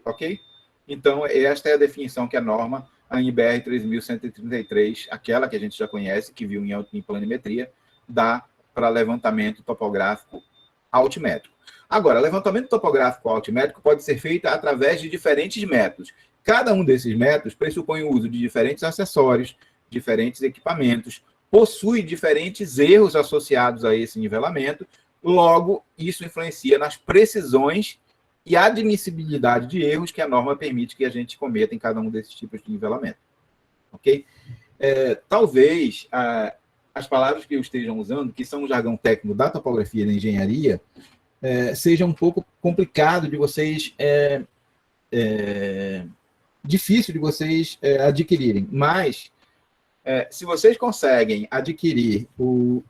Ok? Então, esta é a definição que a norma, a NBR 3133, aquela que a gente já conhece, que viu em planimetria, dá para levantamento topográfico altimétrico. Agora, levantamento topográfico altimétrico pode ser feito através de diferentes métodos. Cada um desses métodos pressupõe o uso de diferentes acessórios, diferentes equipamentos, possui diferentes erros associados a esse nivelamento, logo, isso influencia nas precisões e admissibilidade de erros que a norma permite que a gente cometa em cada um desses tipos de nivelamento. Ok? Talvez as palavras que eu esteja usando, que são o jargão técnico da topografia e da engenharia, seja um pouco complicado de vocês, difícil de vocês adquirirem, mas se vocês conseguem adquirir o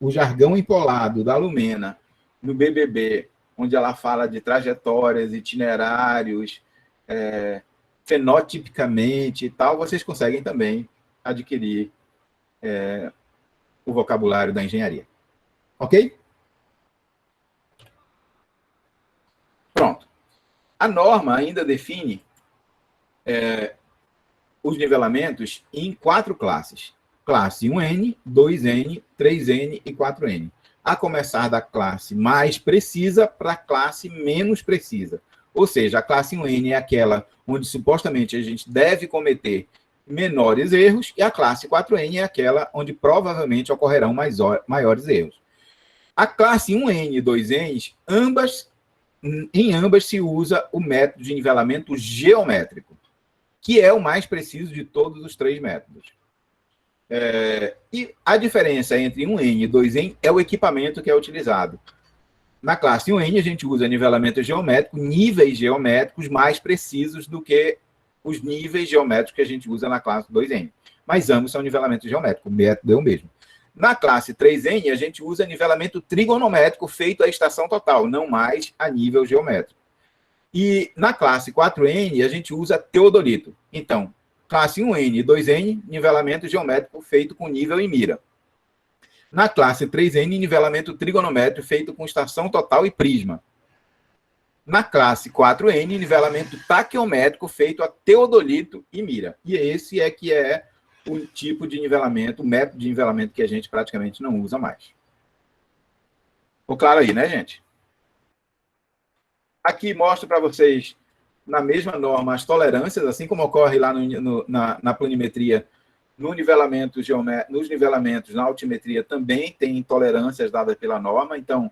jargão empolado da Lumena no BBB, onde ela fala de trajetórias, itinerários, fenotipicamente e tal, vocês conseguem também adquirir o vocabulário da engenharia. Ok? Pronto. A norma ainda define os nivelamentos em 4 classes. Classe 1N, 2N, 3N e 4N. A começar da classe mais precisa para a classe menos precisa. Ou seja, a classe 1N é aquela onde supostamente a gente deve cometer menores erros, e a classe 4N é aquela onde provavelmente ocorrerão maiores erros. A classe 1N e 2N, em ambas se usa o método de nivelamento geométrico, que é o mais preciso de todos os 3 métodos. E a diferença entre 1N e 2N é o equipamento que é utilizado. Na classe 1N, a gente usa nivelamento geométrico, níveis geométricos mais precisos do que os níveis geométricos que a gente usa na classe 2N. Mas ambos são nivelamento geométrico, o método é o mesmo. Na classe 3N, a gente usa nivelamento trigonométrico feito à estação total, não mais a nível geométrico. E na classe 4N, a gente usa teodolito. Então, classe 1N e 2N, nivelamento geométrico feito com nível e mira. Na classe 3N, nivelamento trigonométrico feito com estação total e prisma. Na classe 4N, nivelamento taquiométrico feito a teodolito e mira. E esse que é o tipo de nivelamento, o método de nivelamento que a gente praticamente não usa mais. Ficou claro aí, né, gente? Aqui mostro para vocês, na mesma norma, as tolerâncias, assim como ocorre lá na planimetria, nos nivelamentos, na altimetria, também tem tolerâncias dadas pela norma. Então,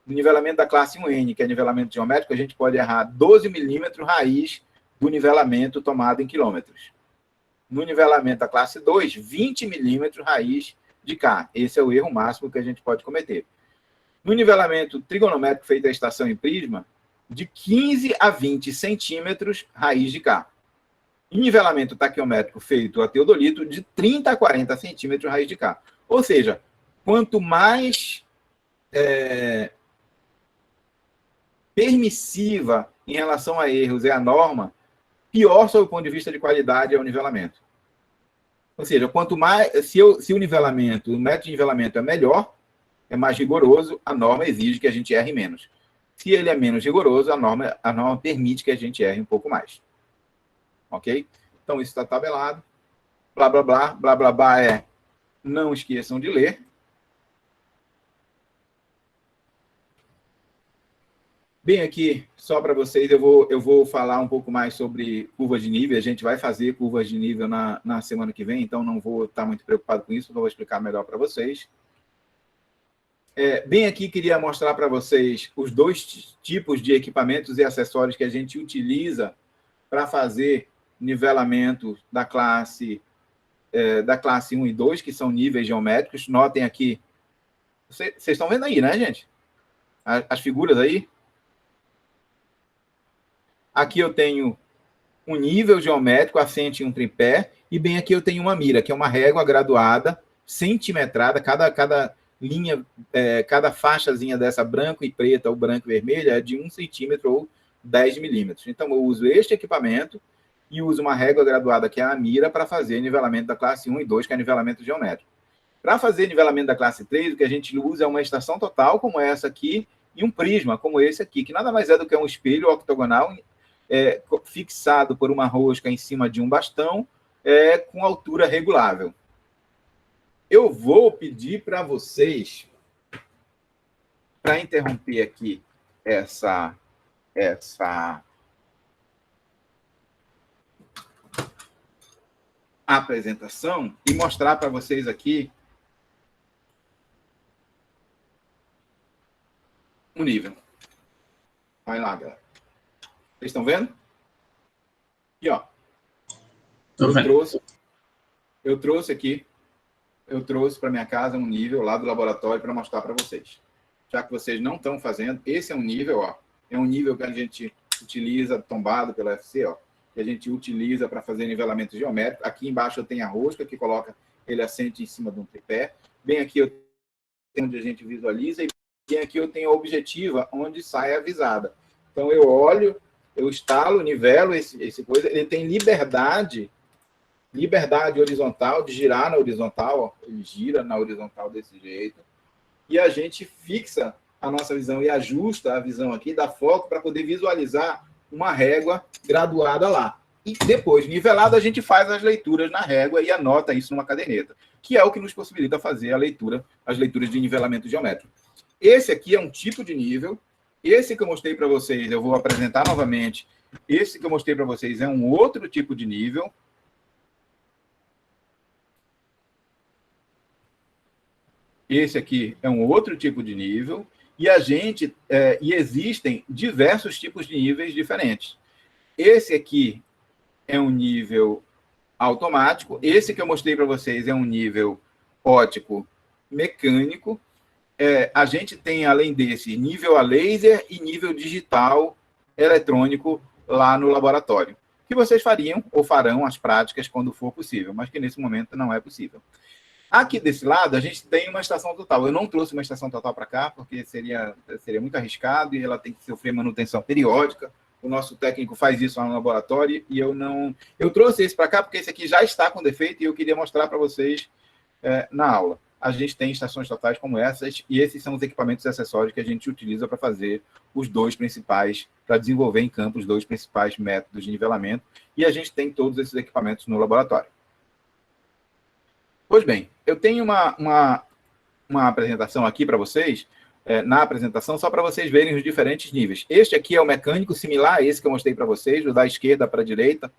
no nivelamento da classe 1N, que é nivelamento geométrico, a gente pode errar 12 milímetros raiz do nivelamento tomado em quilômetros. No nivelamento da classe 2, 20 milímetros raiz de K. Esse é o erro máximo que a gente pode cometer. No nivelamento trigonométrico feito à estação em prisma, de 15 a 20 centímetros raiz de K. E nivelamento taquiométrico feito a teodolito, de 30 a 40 centímetros raiz de K. Ou seja, quanto mais permissiva em relação a erros é a norma, pior sob o ponto de vista de qualidade é o nivelamento. Ou seja, quanto mais, se o nivelamento, o método de nivelamento é melhor, é mais rigoroso, a norma exige que a gente erre menos. Se ele é menos rigoroso, a norma permite que a gente erre um pouco mais. Ok? Então, isso está tabelado. Blá, blá, blá. Blá, blá, blá é... Não esqueçam de ler. Bem, aqui, só para vocês, eu vou falar um pouco mais sobre curvas de nível. A gente vai fazer curvas de nível na semana que vem, então não vou estar muito preocupado com isso, vou explicar melhor para vocês. Bem, aqui queria mostrar para vocês os dois tipos de equipamentos e acessórios que a gente utiliza para fazer nivelamento da classe 1 e 2, que são níveis geométricos. Notem aqui. Vocês estão vendo aí, né, gente? As figuras aí. Aqui eu tenho um nível geométrico assente em um tripé, e bem aqui eu tenho uma mira, que é uma régua graduada, centimetrada, cada linha, cada faixazinha dessa branco e preta ou branco e vermelha é de 1 centímetro ou 10 milímetros. Então eu uso este equipamento e uso uma régua graduada, que é a mira, para fazer nivelamento da classe 1 e 2, que é nivelamento geométrico. Para fazer nivelamento da classe 3, o que a gente usa é uma estação total, como essa aqui, e um prisma, como esse aqui, que nada mais é do que um espelho octogonal fixado por uma rosca em cima de um bastão, com altura regulável. Eu vou pedir para vocês, para interromper aqui essa apresentação e mostrar para vocês aqui o nível. Vai lá, galera. Vocês estão vendo? Aqui, ó. Eu trouxe para minha casa um nível lá do laboratório para mostrar para vocês. Já que vocês não estão fazendo, esse é um nível, ó. É um nível que a gente utiliza, tombado pela UFC, ó, que a gente utiliza para fazer nivelamento geométrico. Aqui embaixo eu tenho a rosca, que coloca ele assente em cima de um tripé. Bem aqui eu tenho onde a gente visualiza, e bem aqui eu tenho a objetiva, onde sai a visada. Então eu olho, eu estalo, nivelo esse coisa, ele tem liberdade horizontal, de girar na horizontal, ó, ele gira na horizontal desse jeito, e a gente fixa a nossa visão e ajusta a visão aqui, dá foco para poder visualizar uma régua graduada lá. E depois, nivelado, a gente faz as leituras na régua e anota isso numa caderneta, que é o que nos possibilita fazer as leituras de nivelamento geométrico. Esse aqui é um tipo de nível. Esse que eu mostrei para vocês, eu vou apresentar novamente. Esse que eu mostrei para vocês é um outro tipo de nível. Esse aqui é um outro tipo de nível. E existem diversos tipos de níveis diferentes. Esse aqui é um nível automático. Esse que eu mostrei para vocês é um nível óptico mecânico. A gente tem, além desse, nível a laser e nível digital eletrônico lá no laboratório, que vocês fariam ou farão as práticas quando for possível, mas que nesse momento não é possível. Aqui desse lado, a gente tem uma estação total. Eu não trouxe uma estação total para cá, porque seria muito arriscado e ela tem que sofrer manutenção periódica. O nosso técnico faz isso lá no laboratório e eu não... Eu trouxe esse para cá porque esse aqui já está com defeito e eu queria mostrar para vocês na aula. A gente tem estações totais como essas, e esses são os equipamentos e acessórios que a gente utiliza para fazer para desenvolver em campo os dois principais métodos de nivelamento, e a gente tem todos esses equipamentos no laboratório. Pois bem, eu tenho uma apresentação aqui para vocês, na apresentação, só para vocês verem os diferentes níveis. Este aqui é o mecânico, similar a esse que eu mostrei para vocês, o da esquerda para a direita.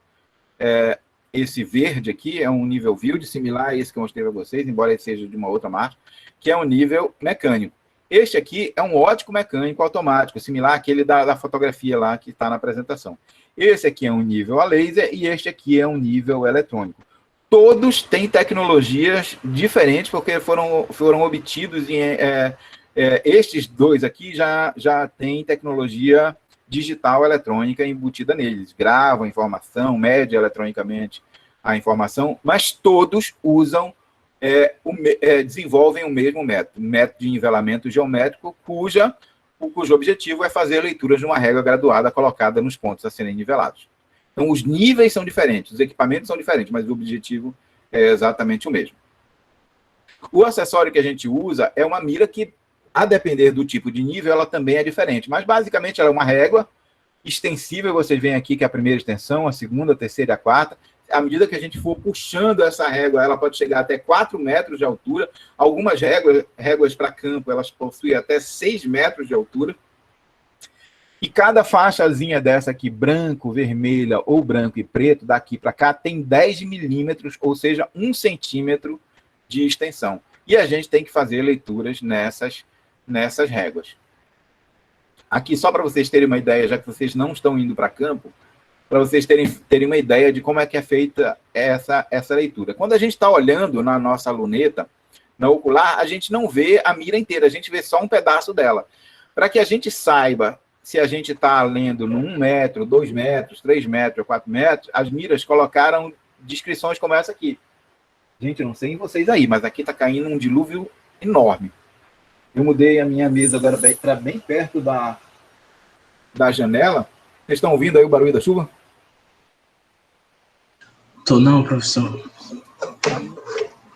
Esse verde aqui é um nível Wild, similar a esse que eu mostrei para vocês, embora ele seja de uma outra marca, que é um nível mecânico. Este aqui é um óptico mecânico automático, similar àquele da fotografia lá que está na apresentação. Esse aqui é um nível a laser e este aqui é um nível eletrônico. Todos têm tecnologias diferentes porque foram obtidos estes dois aqui já têm tecnologia digital eletrônica embutida neles. Gravam a informação, medem eletronicamente a informação, mas todos usam, desenvolvem o mesmo método de nivelamento geométrico, cujo objetivo é fazer leituras de uma régua graduada colocada nos pontos a serem nivelados. Então, os níveis são diferentes, os equipamentos são diferentes, mas o objetivo é exatamente o mesmo. O acessório que a gente usa é uma mira que, a depender do tipo de nível, ela também é diferente. Mas, basicamente, ela é uma régua extensível. Vocês veem aqui que é a primeira extensão, a segunda, a terceira e a quarta. À medida que a gente for puxando essa régua, ela pode chegar até 4 metros de altura. Algumas réguas para campo, elas possuem até 6 metros de altura. E cada faixazinha dessa aqui, branco, vermelha ou branco e preto, daqui para cá, tem 10 milímetros, ou seja, 1 centímetro de extensão. E a gente tem que fazer leituras nessas réguas. Aqui, só para vocês terem uma ideia, já que vocês não estão indo para campo, para vocês terem uma ideia de como é que é feita essa leitura. Quando a gente está olhando na nossa luneta, na ocular, a gente não vê a mira inteira, a gente vê só um pedaço dela. Para que a gente saiba se a gente está lendo no 1 metro, 2 metros, 3 metros, 4 metros, as miras colocaram descrições como essa aqui. Gente, eu não sei em vocês aí, mas aqui está caindo um dilúvio enorme. Eu mudei a minha mesa agora para bem perto da janela. Vocês estão ouvindo aí o barulho da chuva? Tô não, professor.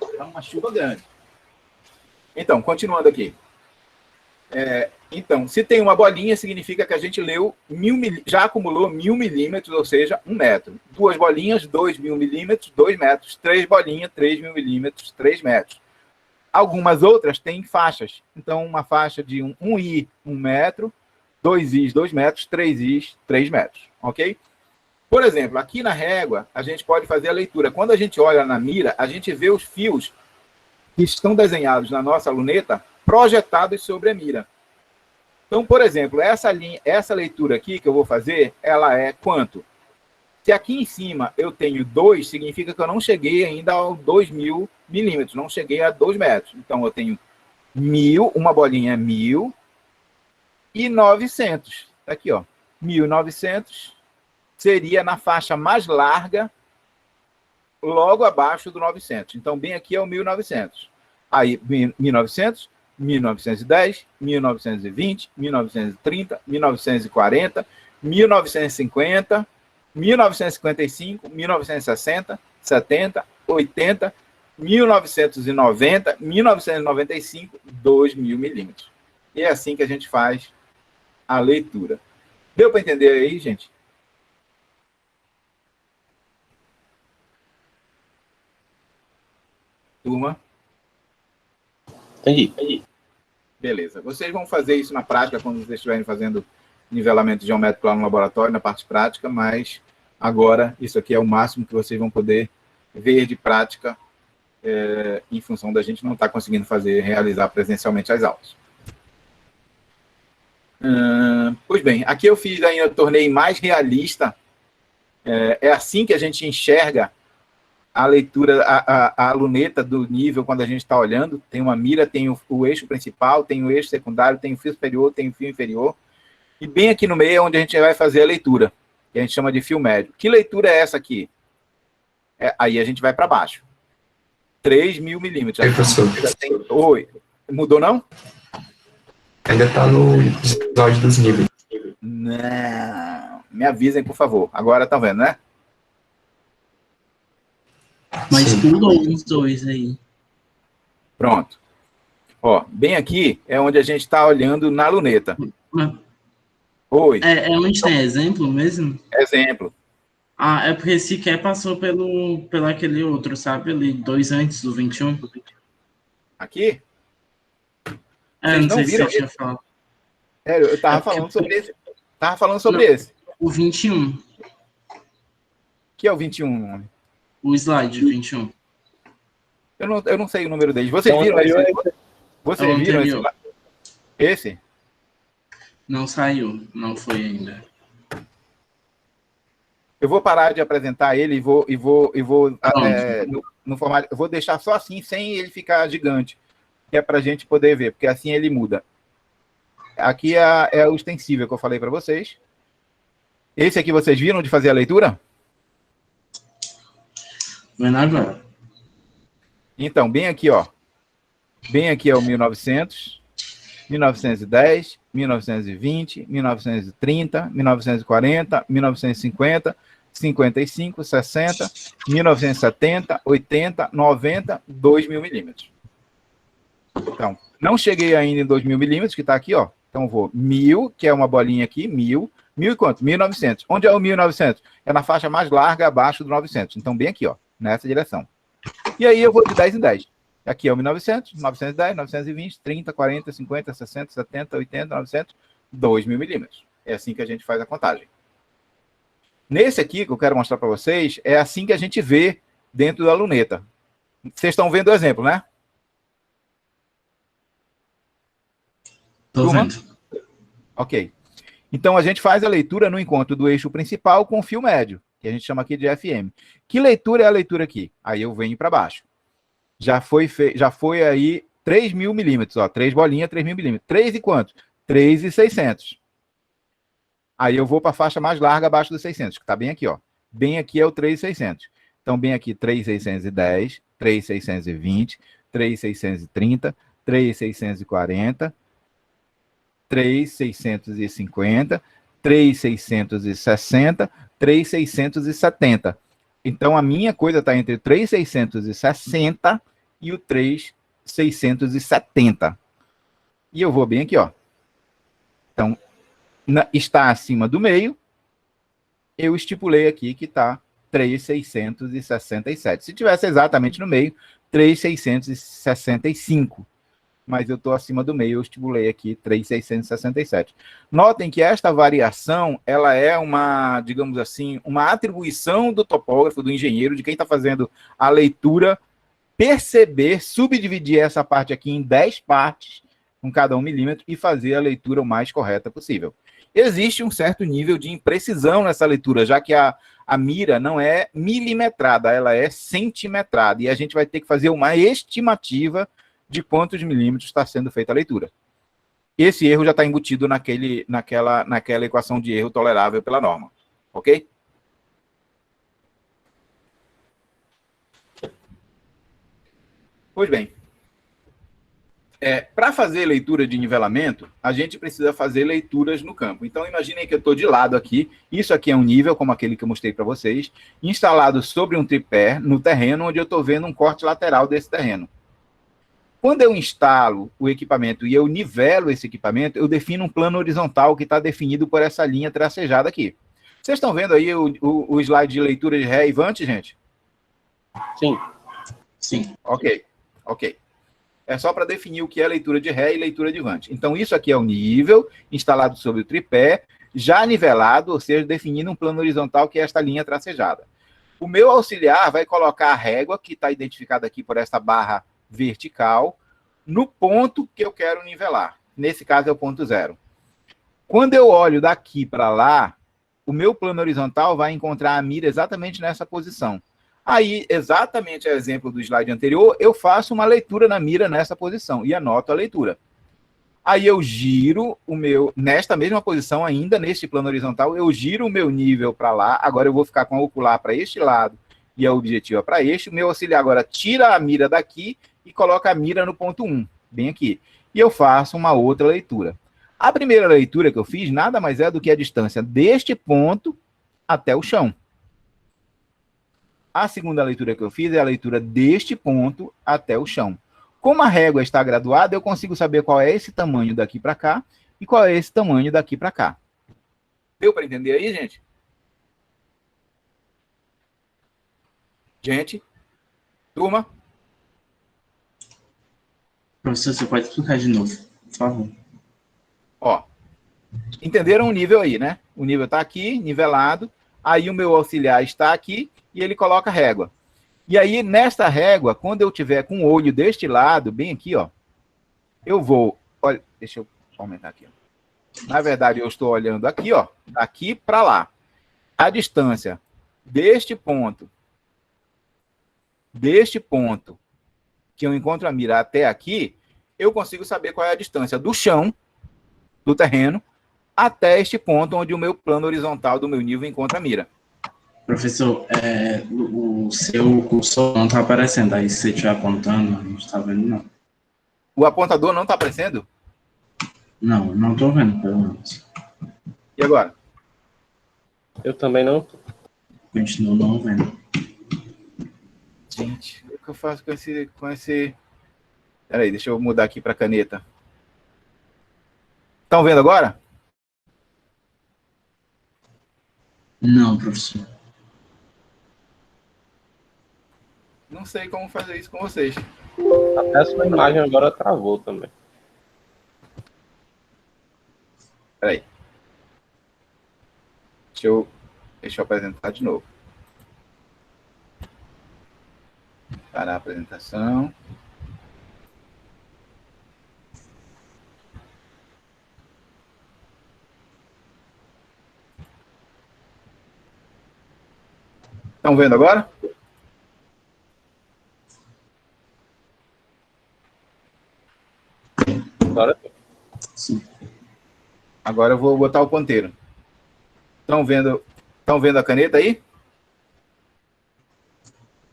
Está uma chuva grande. Então, continuando aqui. Então, se tem uma bolinha, significa que a gente leu já acumulou 1000 milímetros, ou seja, 1 metro. 2 bolinhas, 2.000 milímetros, 2 metros. 3 bolinhas, 3.000 milímetros, 3 metros. Algumas outras têm faixas. Então, uma faixa de 1 I, 1 metro, 2 Is, 2 metros, 3 Is, 3 metros. Ok? Por exemplo, aqui na régua, a gente pode fazer a leitura. Quando a gente olha na mira, a gente vê os fios que estão desenhados na nossa luneta projetados sobre a mira. Então, por exemplo, essa leitura aqui que eu vou fazer, ela é quanto? Se aqui em cima eu tenho 2, significa que eu não cheguei ainda aos 2.000 milímetros, não cheguei a 2 metros. Então, eu tenho 1.000, uma bolinha é 1.000 e 900. Tá aqui, ó. 1.900 seria na faixa mais larga, logo abaixo do 900. Então, bem aqui é o 1.900. Aí, 1.900, 1910, 1920, 1930, 1940, 1950, 1955, 1960, 70, 80, 1990, 1995, 2.000 milímetros. E é assim que a gente faz a leitura. Deu para entender aí, gente? Turma? Entendi. Beleza. Vocês vão fazer isso na prática quando vocês estiverem fazendo nivelamento geométrico lá no laboratório, na parte prática, mas agora isso aqui é o máximo que vocês vão poder ver de prática em função da gente não estar conseguindo realizar presencialmente as aulas. Pois bem, aqui eu tornei mais realista. É assim que a gente enxerga a leitura, a luneta do nível quando a gente está olhando. Tem uma mira, tem o eixo principal, tem o eixo secundário, tem o fio superior, tem o fio inferior. E bem aqui no meio é onde a gente vai fazer a leitura, que a gente chama de fio médio. Que leitura é essa aqui? Aí a gente vai para baixo. 3.000 milímetros. Oi, mudou não? Ainda está no episódio dos níveis. Não. Me avisem, por favor. Agora tá vendo, né? Mas pulou uns 2 aí. Pronto. Ó, bem aqui é onde a gente está olhando na luneta. Oi. É onde tem exemplo mesmo? Exemplo. Ah, é porque sequer passou pelo aquele outro, sabe? Ali, 2 antes do 21. Aqui? Não sei se você tinha falado. Eu tava falando sobre esse. Tava falando sobre esse. O 21. Que é o 21? O slide 21. Eu não sei o número deles. Vocês viram esse? Vocês viram esse? Esse? Não saiu, não foi ainda. Eu vou parar de apresentar ele e vou no formato. Eu vou deixar só assim, sem ele ficar gigante, que é para a gente poder ver, porque assim ele muda. aqui é o extensível que eu falei para vocês. Esse aqui vocês viram de fazer a leitura? Vendo agora. Então, bem aqui, ó. Bem aqui é o 1900, 1910, 1920, 1930, 1940, 1950, 55, 60, 1970, 80, 90, 2.000 milímetros. Então, não cheguei ainda em 2.000 milímetros, que está aqui, ó. Então, vou 1.000, que é uma bolinha aqui, 1.000. 1.000 e quanto? 1.900. Onde é o 1.900? É na faixa mais larga, abaixo do 900. Então, bem aqui, ó, nessa direção. E aí, eu vou de 10 em 10. Aqui é o 1.900, 910, 920, 30, 40, 50, 60, 70, 80, 900, 2.000 milímetros. É assim que a gente faz a contagem. Nesse aqui, que eu quero mostrar para vocês, é assim que a gente vê dentro da luneta. Vocês estão vendo o exemplo, né? Tô vendo. Ok. Então, a gente faz a leitura no encontro do eixo principal com o fio médio, que a gente chama aqui de FM. Que leitura é a leitura aqui? Aí eu venho para baixo. Já foi aí 3.000 milímetros, ó, 3 bolinhas, 3.000 milímetros. 3 e quanto? 3.600. Aí eu vou para a faixa mais larga abaixo dos 600, que está bem aqui, ó. Bem aqui é o 3.600. Então, bem aqui, 3.610, 3.620, 3.630, 3.640, 3.650, 3.660, 3.670. Então, a minha coisa está entre 3.660 e o 3.670. E eu vou bem aqui, ó. Então, está acima do meio, eu estipulei aqui que está 3.667. Se tivesse exatamente no meio, 3.665. Mas eu estou acima do meio, eu estipulei aqui 3.667. Notem que esta variação, ela é uma, digamos assim, uma atribuição do topógrafo, do engenheiro, de quem está fazendo a leitura, perceber, subdividir essa parte aqui em 10 partes, com cada 1 milímetro, e fazer a leitura o mais correta possível. Existe um certo nível de imprecisão nessa leitura, já que a mira não é milimetrada, ela é centimetrada, e a gente vai ter que fazer uma estimativa de quantos milímetros está sendo feita a leitura. Esse erro já está embutido naquela equação de erro tolerável pela norma. Ok? Pois bem. Para fazer leitura de nivelamento, a gente precisa fazer leituras no campo. Então, imaginem que eu estou de lado aqui. Isso aqui é um nível, como aquele que eu mostrei para vocês, instalado sobre um tripé no terreno, onde eu estou vendo um corte lateral desse terreno. Quando eu instalo o equipamento e eu nivelo esse equipamento, eu defino um plano horizontal que está definido por essa linha tracejada aqui. Vocês estão vendo aí o slide de leitura de ré e vante, gente? Sim. Sim. Ok. É só para definir o que é leitura de ré e leitura de vante. Então, isso aqui é o nível instalado sobre o tripé, já nivelado, ou seja, definindo um plano horizontal que é esta linha tracejada. O meu auxiliar vai colocar a régua, que está identificada aqui por essa barra vertical, no ponto que eu quero nivelar. Nesse caso é o ponto 0. Quando eu olho daqui para lá, o meu plano horizontal vai encontrar a mira exatamente nessa posição. Aí, exatamente a exemplo do slide anterior, eu faço uma leitura na mira nessa posição e anoto a leitura. Aí eu giro o meu, nesta mesma posição ainda, neste plano horizontal, eu giro o meu nível para lá, agora eu vou ficar com a ocular para este lado e a objetiva para este. O meu auxiliar agora tira a mira daqui e coloca a mira no ponto 1, bem aqui. E eu faço uma outra leitura. A primeira leitura que eu fiz nada mais é do que a distância deste ponto até o chão. A segunda leitura que eu fiz é a leitura deste ponto até o chão. Como a régua está graduada, eu consigo saber qual é esse tamanho daqui para cá e qual é esse tamanho daqui para cá. Deu para entender aí, gente? Gente? Turma? Professor, você pode explicar de novo, por favor. Ó, entenderam o nível aí, né? O nível está aqui, nivelado. Aí o meu auxiliar está aqui e ele coloca a régua. E aí, nesta régua, quando eu tiver com o olho deste lado, bem aqui, ó, eu vou... Olha, deixa eu aumentar aqui. Ó. Na verdade, eu estou olhando aqui, ó, daqui para lá. A distância deste ponto que eu encontro a mira até aqui, eu consigo saber qual é a distância do chão do terreno até este ponto onde o meu plano horizontal do meu nível encontra a mira. Professor, o seu cursor não está aparecendo aí, se você estiver apontando, não está vendo, não. O apontador não está aparecendo? Não estou vendo, pelo menos. E agora? Eu também não. Continuo não vendo. Gente, o que eu faço com esse... Peraí, deixa eu mudar aqui para caneta. Estão vendo agora? Não, professor. Não sei como fazer isso com vocês. Até a sua imagem agora travou também. Peraí. Deixa eu apresentar de novo. Parar a apresentação. Estão vendo agora? Agora Sim. Agora eu vou botar o ponteiro. Estão vendo a caneta aí?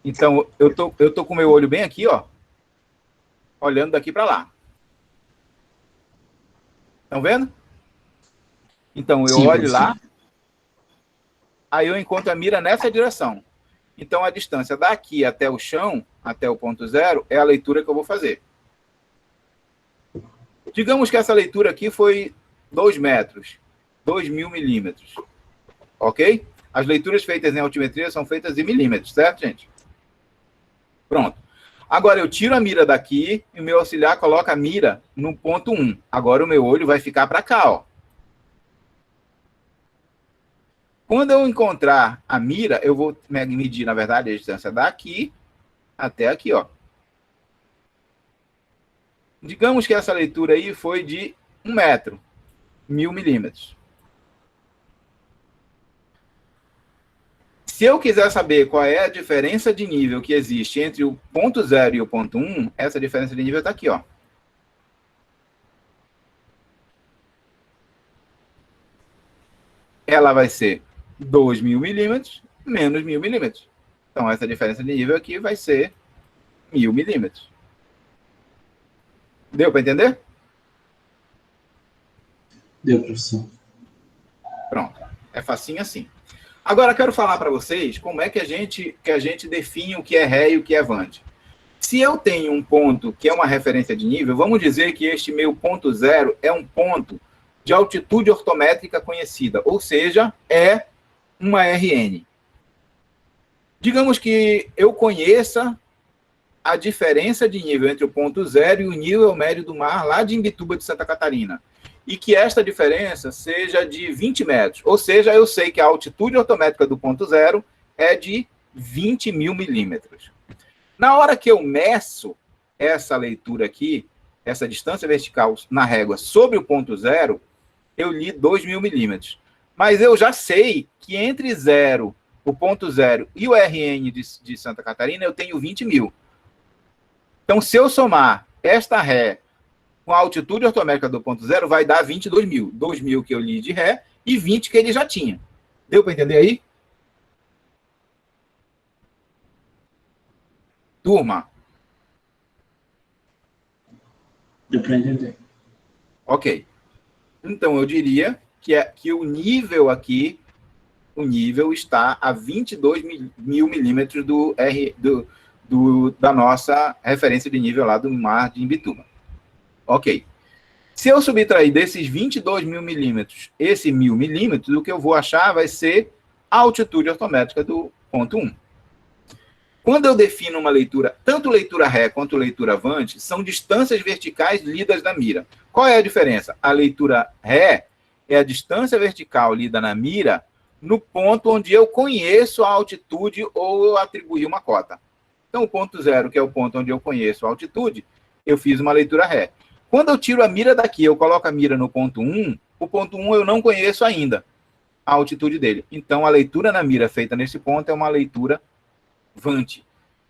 Então, eu tô com o meu olho bem aqui, ó. Olhando daqui para lá. Estão vendo? Então, eu Sim, olho professor. lá. Aí eu encontro a mira nessa direção. Então, a distância daqui até o chão, até o ponto zero, é a leitura que eu vou fazer. Digamos que essa leitura aqui foi 2 metros, 2.000 milímetros. Ok? As leituras feitas em altimetria são feitas em milímetros, certo, gente? Pronto. Agora eu tiro a mira daqui e o meu auxiliar coloca a mira no ponto 1. Agora o meu olho vai ficar para cá, ó. Quando eu encontrar a mira, eu vou medir, na verdade, a distância daqui até aqui, ó. Digamos que essa leitura aí foi de 1 metro, 1.000 milímetros. Se eu quiser saber qual é a diferença de nível que existe entre o ponto 0 e o ponto 1, essa diferença de nível está aqui, ó. Ela vai ser 2.000 milímetros menos 1.000 milímetros. Então, essa diferença de nível aqui vai ser 1.000 milímetros. Deu para entender? Deu, professor. Pronto. É facinho assim. Agora, quero falar para vocês como é que a gente define o que é ré e o que é vante. Se eu tenho um ponto que é uma referência de nível, vamos dizer que este meu ponto zero é um ponto de altitude ortométrica conhecida, ou seja, é uma RN. Digamos que eu conheça a diferença de nível entre o ponto zero e o nível médio do mar lá de Imbituba de Santa Catarina, e que esta diferença seja de 20 metros, ou seja, eu sei que a altitude ortométrica do ponto zero é de 20.000 milímetros. Na hora que eu meço essa leitura aqui, essa distância vertical na régua sobre o ponto zero, eu li 2.000 milímetros. Mas eu já sei que entre zero, o ponto zero e o RN de Santa Catarina, eu tenho 20.000. Então, se eu somar esta ré com a altitude ortométrica do ponto zero, vai dar 22.000. 2.000 que eu li de ré e 20 que ele já tinha. Deu para entender aí? Turma? Deu para entender. Ok. Então, eu diria que o nível aqui, o nível está a 22.000 milímetros da nossa referência de nível lá do mar de Imbituba. Ok. Se eu subtrair desses 22.000 milímetros, esse 1.000 milímetros, o que eu vou achar vai ser a altitude ortométrica do ponto 1. Quando eu defino uma leitura, tanto leitura ré quanto leitura avante, são distâncias verticais lidas na mira. Qual é a diferença? A leitura ré é a distância vertical lida na mira no ponto onde eu conheço a altitude ou eu atribuí uma cota. Então, o ponto zero, que é o ponto onde eu conheço a altitude, eu fiz uma leitura ré. Quando eu tiro a mira daqui, eu coloco a mira no ponto 1, o ponto 1 eu não conheço ainda a altitude dele. Então, a leitura na mira feita nesse ponto é uma leitura vante,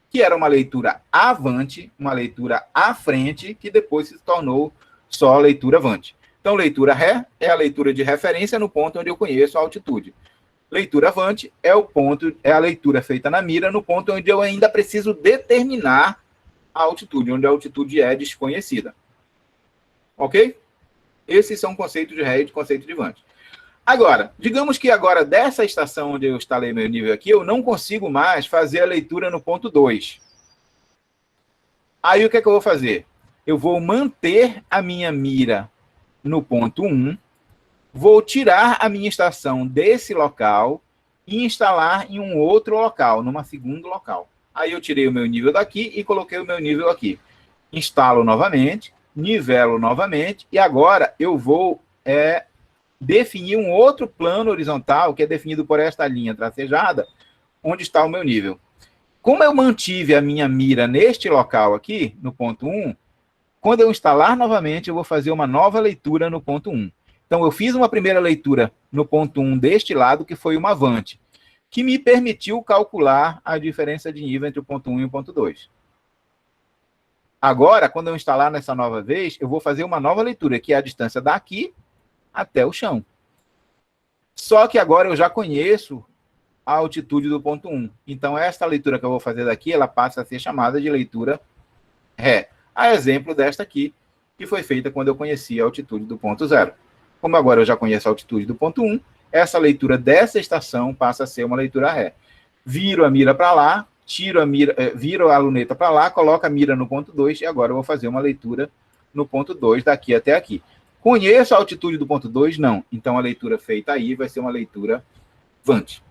que era uma leitura avante, uma leitura à frente, que depois se tornou só leitura vante. Então, Então, leitura ré é a leitura de referência no ponto onde eu conheço a altitude. Leitura avante é a leitura feita na mira no ponto onde eu ainda preciso determinar a altitude, onde a altitude é desconhecida. Ok? Esses são conceitos de ré e de conceito de avante. Agora, digamos que agora dessa estação onde eu instalei meu nível aqui, eu não consigo mais fazer a leitura no ponto 2. Aí o que é que eu vou fazer? Eu vou manter a minha mira no ponto 1, vou tirar a minha estação desse local e instalar em um outro local, numa segundo local. Aí eu tirei o meu nível daqui e coloquei o meu nível aqui. Instalo novamente, nivelo novamente, e agora eu vou definir um outro plano horizontal, que é definido por esta linha tracejada, onde está o meu nível. Como eu mantive a minha mira neste local aqui, no ponto 1, quando eu instalar novamente, eu vou fazer uma nova leitura no ponto 1. Então, eu fiz uma primeira leitura no ponto 1 deste lado, que foi uma avante, que me permitiu calcular a diferença de nível entre o ponto 1 e o ponto 2. Agora, quando eu instalar nessa nova vez, eu vou fazer uma nova leitura, que é a distância daqui até o chão. Só que agora eu já conheço a altitude do ponto 1. Então, essa leitura que eu vou fazer daqui, ela passa a ser chamada de leitura ré. A exemplo desta aqui, que foi feita quando eu conheci a altitude do ponto 0. Como agora eu já conheço a altitude do ponto 1, essa leitura dessa estação passa a ser uma leitura ré. Viro a mira para lá, viro a luneta para lá, coloco a mira no ponto 2 e agora eu vou fazer uma leitura no ponto 2 daqui até aqui. Conheço a altitude do ponto 2? Não. Então a leitura feita aí vai ser uma leitura vante.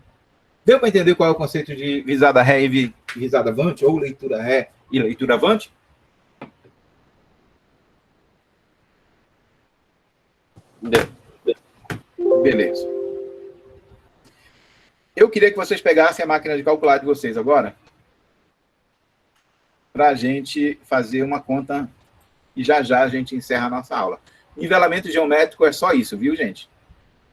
Deu para entender qual é o conceito de visada ré e visada vante, ou leitura ré e leitura vante? Beleza. Eu queria que vocês pegassem a máquina de calcular de vocês agora, para a gente fazer uma conta, e já já a gente encerra a nossa aula. Nivelamento geométrico é só isso, viu, gente?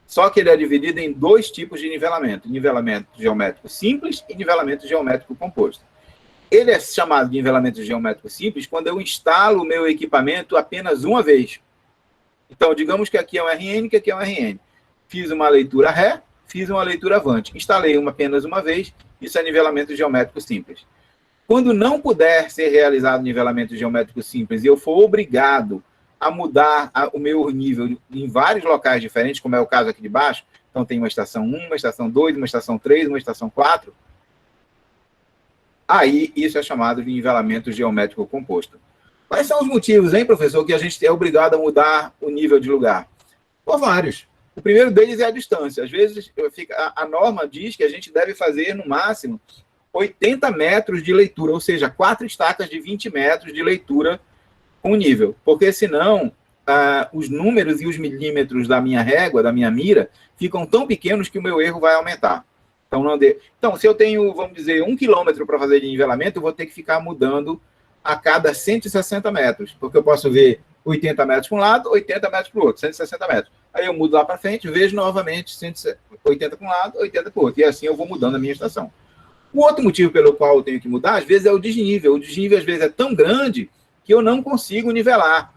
Só que ele é dividido em dois tipos de nivelamento. Nivelamento geométrico simples e nivelamento geométrico composto. Ele é chamado de nivelamento geométrico simples quando eu instalo o meu equipamento apenas uma vez. Então, digamos que aqui é um RN, que aqui é um RN. Fiz uma leitura ré, fiz uma leitura avante. Instalei apenas uma vez, isso é nivelamento geométrico simples. Quando não puder ser realizado nivelamento geométrico simples e eu for obrigado a mudar o meu nível em vários locais diferentes, como é o caso aqui de baixo, então tem uma estação 1, uma estação 2, uma estação 3, uma estação 4, aí isso é chamado de nivelamento geométrico composto. Quais são os motivos, hein, professor, que a gente é obrigado a mudar o nível de lugar? Por vários. O primeiro deles é a distância. Às vezes, a norma diz que a gente deve fazer, no máximo, 80 metros de leitura, ou seja, 4 estacas de 20 metros de leitura com nível. Porque, senão, os números e os milímetros da minha régua, da minha mira, ficam tão pequenos que o meu erro vai aumentar. Então, se eu tenho, vamos dizer, 1 quilômetro para fazer de nivelamento, eu vou ter que ficar mudando a cada 160 metros, porque eu posso ver 80 metros para um lado, 80 metros para o outro, 160 metros. Aí eu mudo lá para frente, vejo novamente 80 para um lado, 80 para o outro. E assim eu vou mudando a minha estação. O outro motivo pelo qual eu tenho que mudar, às vezes, é o desnível. O desnível, às vezes, é tão grande que eu não consigo nivelar.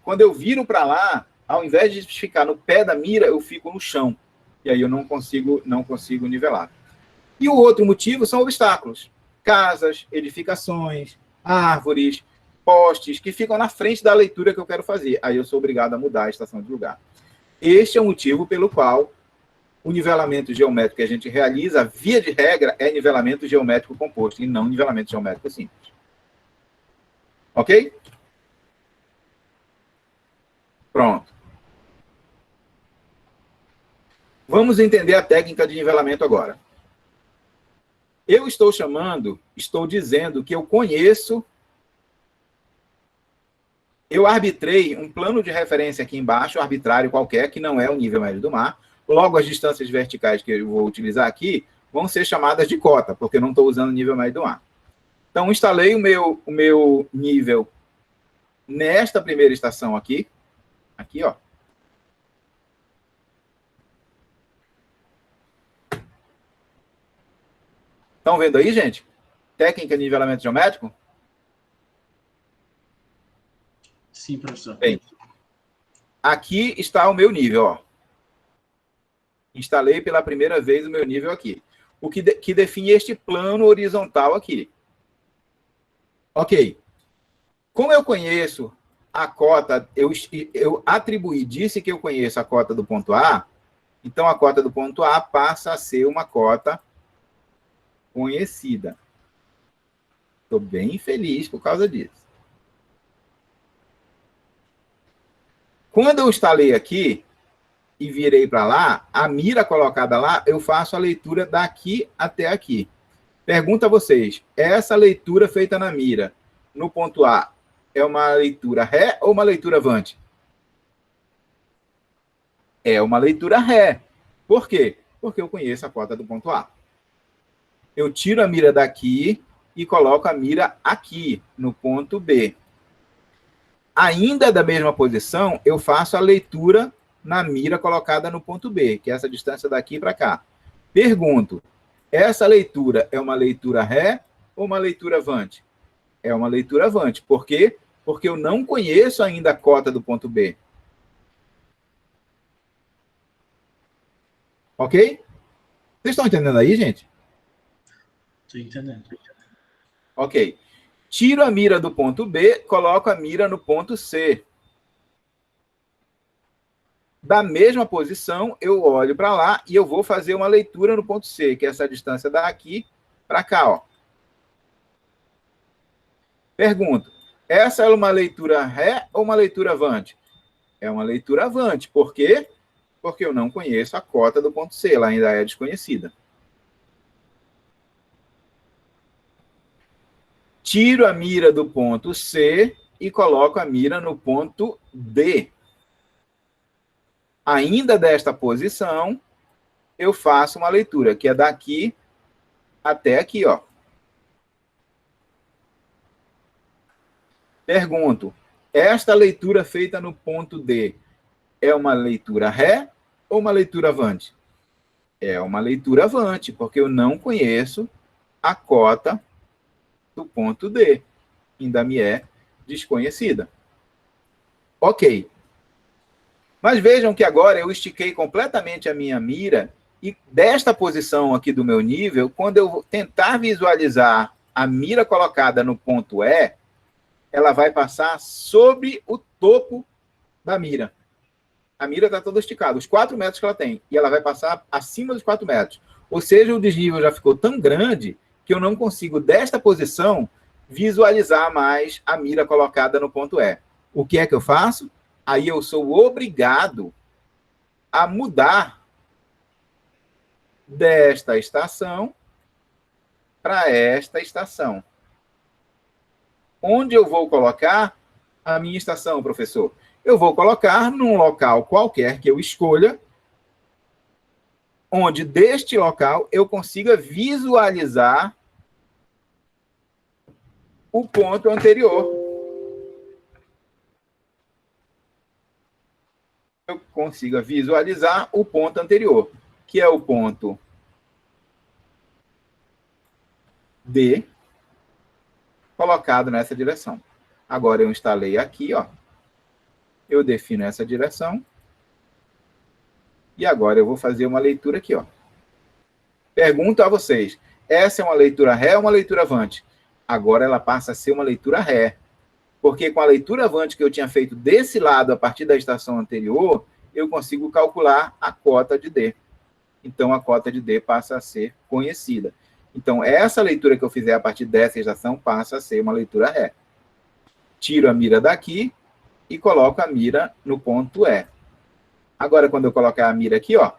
Quando eu viro para lá, ao invés de ficar no pé da mira, eu fico no chão. E aí eu não consigo nivelar. E o outro motivo são obstáculos. Casas, edificações, árvores, postes, que ficam na frente da leitura que eu quero fazer. Aí eu sou obrigado a mudar a estação de lugar. Este é o motivo pelo qual o nivelamento geométrico que a gente realiza, via de regra, é nivelamento geométrico composto e não nivelamento geométrico simples. Ok? Pronto. Vamos entender a técnica de nivelamento agora. Eu estou dizendo que eu conheço, eu arbitrei um plano de referência aqui embaixo, arbitrário qualquer, que não é o nível médio do mar. Logo, as distâncias verticais que eu vou utilizar aqui vão ser chamadas de cota, porque eu não estou usando o nível médio do mar. Então, instalei o meu nível nesta primeira estação aqui. Aqui, ó. Estão vendo aí, gente? Técnica de nivelamento geométrico? Sim, professor. Bem, aqui está o meu nível, ó. Instalei pela primeira vez o meu nível aqui. O que define este plano horizontal aqui. Ok. Como eu conheço a cota, eu atribuí, disse que eu conheço a cota do ponto A, então a cota do ponto A passa a ser uma cota conhecida. Estou bem feliz por causa disso. Quando eu instalei aqui e virei para lá, a mira colocada lá, eu faço a leitura daqui até aqui. Pergunto a vocês, essa leitura feita na mira, no ponto A, é uma leitura ré ou uma leitura avante? É uma leitura ré. Por quê? Porque eu conheço a cota do ponto A. Eu tiro a mira daqui e coloco a mira aqui, no ponto B. Ainda da mesma posição, eu faço a leitura na mira colocada no ponto B, que é essa distância daqui para cá. Pergunto, essa leitura é uma leitura ré ou uma leitura avante? É uma leitura avante. Por quê? Porque eu não conheço ainda a cota do ponto B. Ok? Vocês estão entendendo aí, gente? Estou entendendo. Ok. Tiro a mira do ponto B, coloco a mira no ponto C. Da mesma posição, eu olho para lá e eu vou fazer uma leitura no ponto C, que é essa distância daqui para cá, ó. Pergunto, essa é uma leitura ré ou uma leitura avante? É uma leitura avante. Por quê? Porque eu não conheço a cota do ponto C, ela ainda é desconhecida. Tiro a mira do ponto C e coloco a mira no ponto D. Ainda desta posição, eu faço uma leitura, que é daqui até aqui, ó. Pergunto, esta leitura feita no ponto D é uma leitura ré ou uma leitura avante? É uma leitura avante, porque eu não conheço a cota do ponto D. Ainda me é desconhecida. Ok. Mas vejam que agora eu estiquei completamente a minha mira e desta posição aqui do meu nível, quando eu tentar visualizar a mira colocada no ponto E, ela vai passar sobre o topo da mira. A mira está toda esticada, os 4 metros que ela tem, e ela vai passar acima dos 4 metros. Ou seja, o desnível já ficou tão grande que eu não consigo, desta posição, visualizar mais a mira colocada no ponto E. O que é que eu faço? Aí eu sou obrigado a mudar desta estação para esta estação. Onde eu vou colocar a minha estação, professor? Eu vou colocar num local qualquer que eu escolha, onde deste local eu consiga visualizar o ponto anterior. Eu consiga visualizar o ponto anterior, que é o ponto D, colocado nessa direção. Agora eu instalei aqui, ó. Eu defino essa direção. E agora eu vou fazer uma leitura aqui, ó. Pergunto a vocês, essa é uma leitura ré ou uma leitura avante? Agora ela passa a ser uma leitura ré. Porque com a leitura avante que eu tinha feito desse lado, a partir da estação anterior, eu consigo calcular a cota de D. Então, a cota de D passa a ser conhecida. Então, essa leitura que eu fizer a partir dessa estação passa a ser uma leitura ré. Tiro a mira daqui e coloco a mira no ponto E. Agora, quando eu colocar a mira aqui, ó,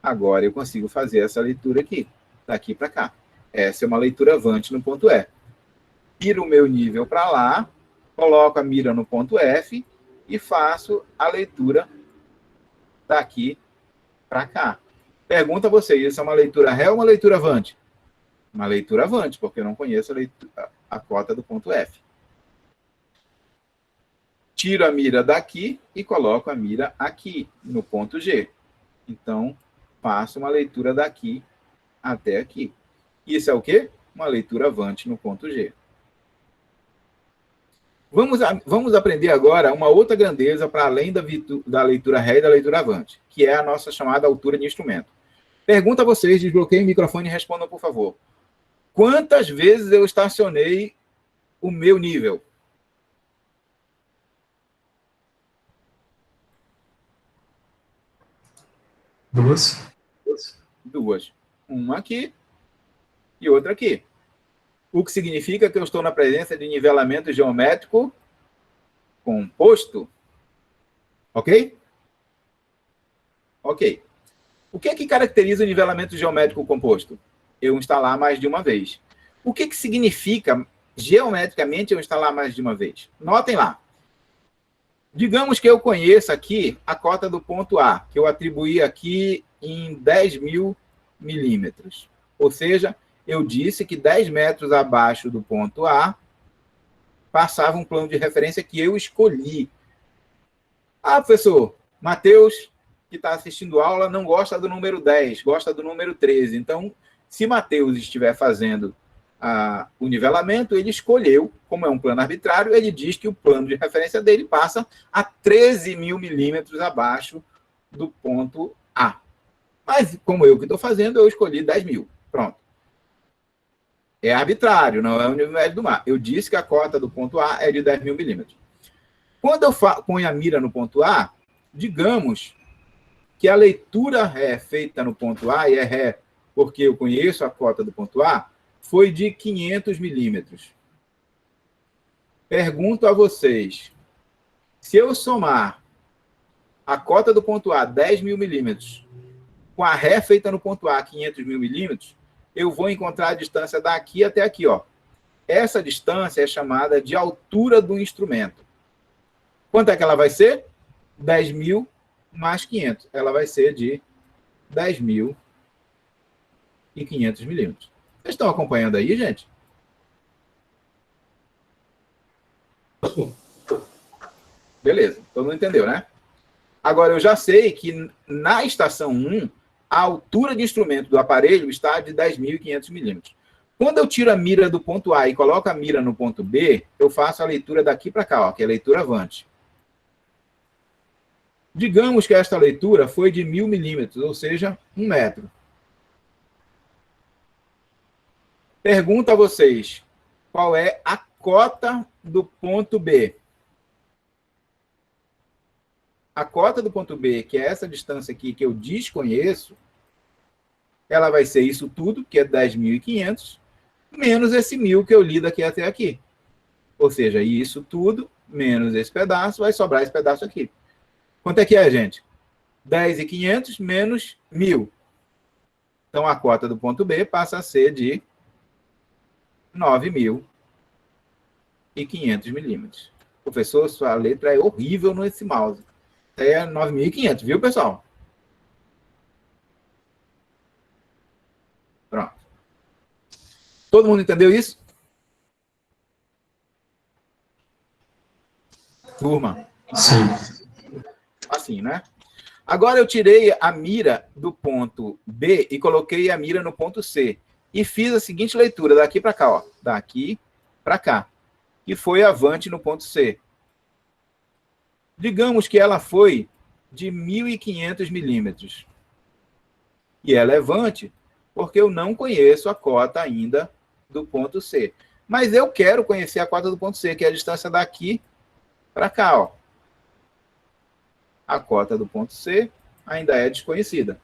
agora eu consigo fazer essa leitura aqui, daqui para cá. Essa é uma leitura avante no ponto E. Tiro o meu nível para lá, coloco a mira no ponto F e faço a leitura daqui para cá. Pergunta a vocês, isso é uma leitura ré ou uma leitura avante? Uma leitura avante, porque eu não conheço a cota do ponto F. Tiro a mira daqui e coloco a mira aqui, no ponto G. Então, faço uma leitura daqui até aqui. Isso é o quê? Uma leitura avante no ponto G. Vamos aprender agora uma outra grandeza para além da leitura ré e da leitura avante, que é a nossa chamada altura de instrumento. Pergunto a vocês, desbloqueiem o microfone e respondam, por favor. Quantas vezes eu estacionei o meu nível? Duas. Duas. Uma aqui e outra aqui. O que significa que eu estou na presença de nivelamento geométrico composto. Ok? Ok. O que é que caracteriza o nivelamento geométrico composto? Eu instalar mais de uma vez. O que significa, geometricamente, eu instalar mais de uma vez? Notem lá. Digamos que eu conheça aqui a cota do ponto A, que eu atribuí aqui em 10.000 milímetros. Ou seja, eu disse que 10 metros abaixo do ponto A passava um plano de referência que eu escolhi. Ah, professor, Matheus, que está assistindo aula, não gosta do número 10, gosta do número 13. Então, se Matheus estiver fazendo o nivelamento, ele escolheu, como é um plano arbitrário, ele diz que o plano de referência dele passa a 13.000 milímetros abaixo do ponto A. Mas, como eu que estou fazendo, eu escolhi 10.000. Pronto. É arbitrário, não é o nível médio do mar. Eu disse que a cota do ponto A é de 10.000 milímetros. Quando eu ponho a mira no ponto A, digamos que a leitura ré feita no ponto A, e é ré porque eu conheço a cota do ponto A, foi de 500 milímetros. Pergunto a vocês, se eu somar a cota do ponto A, 10.000 milímetros, com a ré feita no ponto A, 500.000 milímetros, eu vou encontrar a distância daqui até aqui, ó. Essa distância é chamada de altura do instrumento. Quanto é que ela vai ser? 10.000 mais 500. Ela vai ser de 10.500 milímetros. Vocês estão acompanhando aí, gente? Beleza, todo mundo entendeu, né? Agora, eu já sei que na estação 1, a altura de instrumento do aparelho está de 10.500 milímetros. Quando eu tiro a mira do ponto A e coloco a mira no ponto B, eu faço a leitura daqui para cá, ó, que é a leitura avante. Digamos que esta leitura foi de 1.000 milímetros, ou seja, 1 metro. Pergunto a vocês, qual é a cota do ponto B? A cota do ponto B, que é essa distância aqui que eu desconheço, ela vai ser isso tudo, que é 10.500, menos esse 1.000 que eu li daqui até aqui. Ou seja, isso tudo, menos esse pedaço, vai sobrar esse pedaço aqui. Quanto é que é, gente? 10.500 menos 1.000. Então, a cota do ponto B passa a ser de 9.500 milímetros. Professor, sua letra é horrível nesse mouse. É 9.500, viu, pessoal? Pronto. Todo mundo entendeu isso? Turma? Sim. Assim, né? Agora eu tirei a mira do ponto B e coloquei a mira no ponto C. E fiz a seguinte leitura, daqui para cá, ó. Daqui para cá. Que foi avante no ponto C. Digamos que ela foi de 1.500 milímetros. E ela é avante porque eu não conheço a cota ainda do ponto C. Mas eu quero conhecer a cota do ponto C, que é a distância daqui para cá, ó. A cota do ponto C ainda é desconhecida.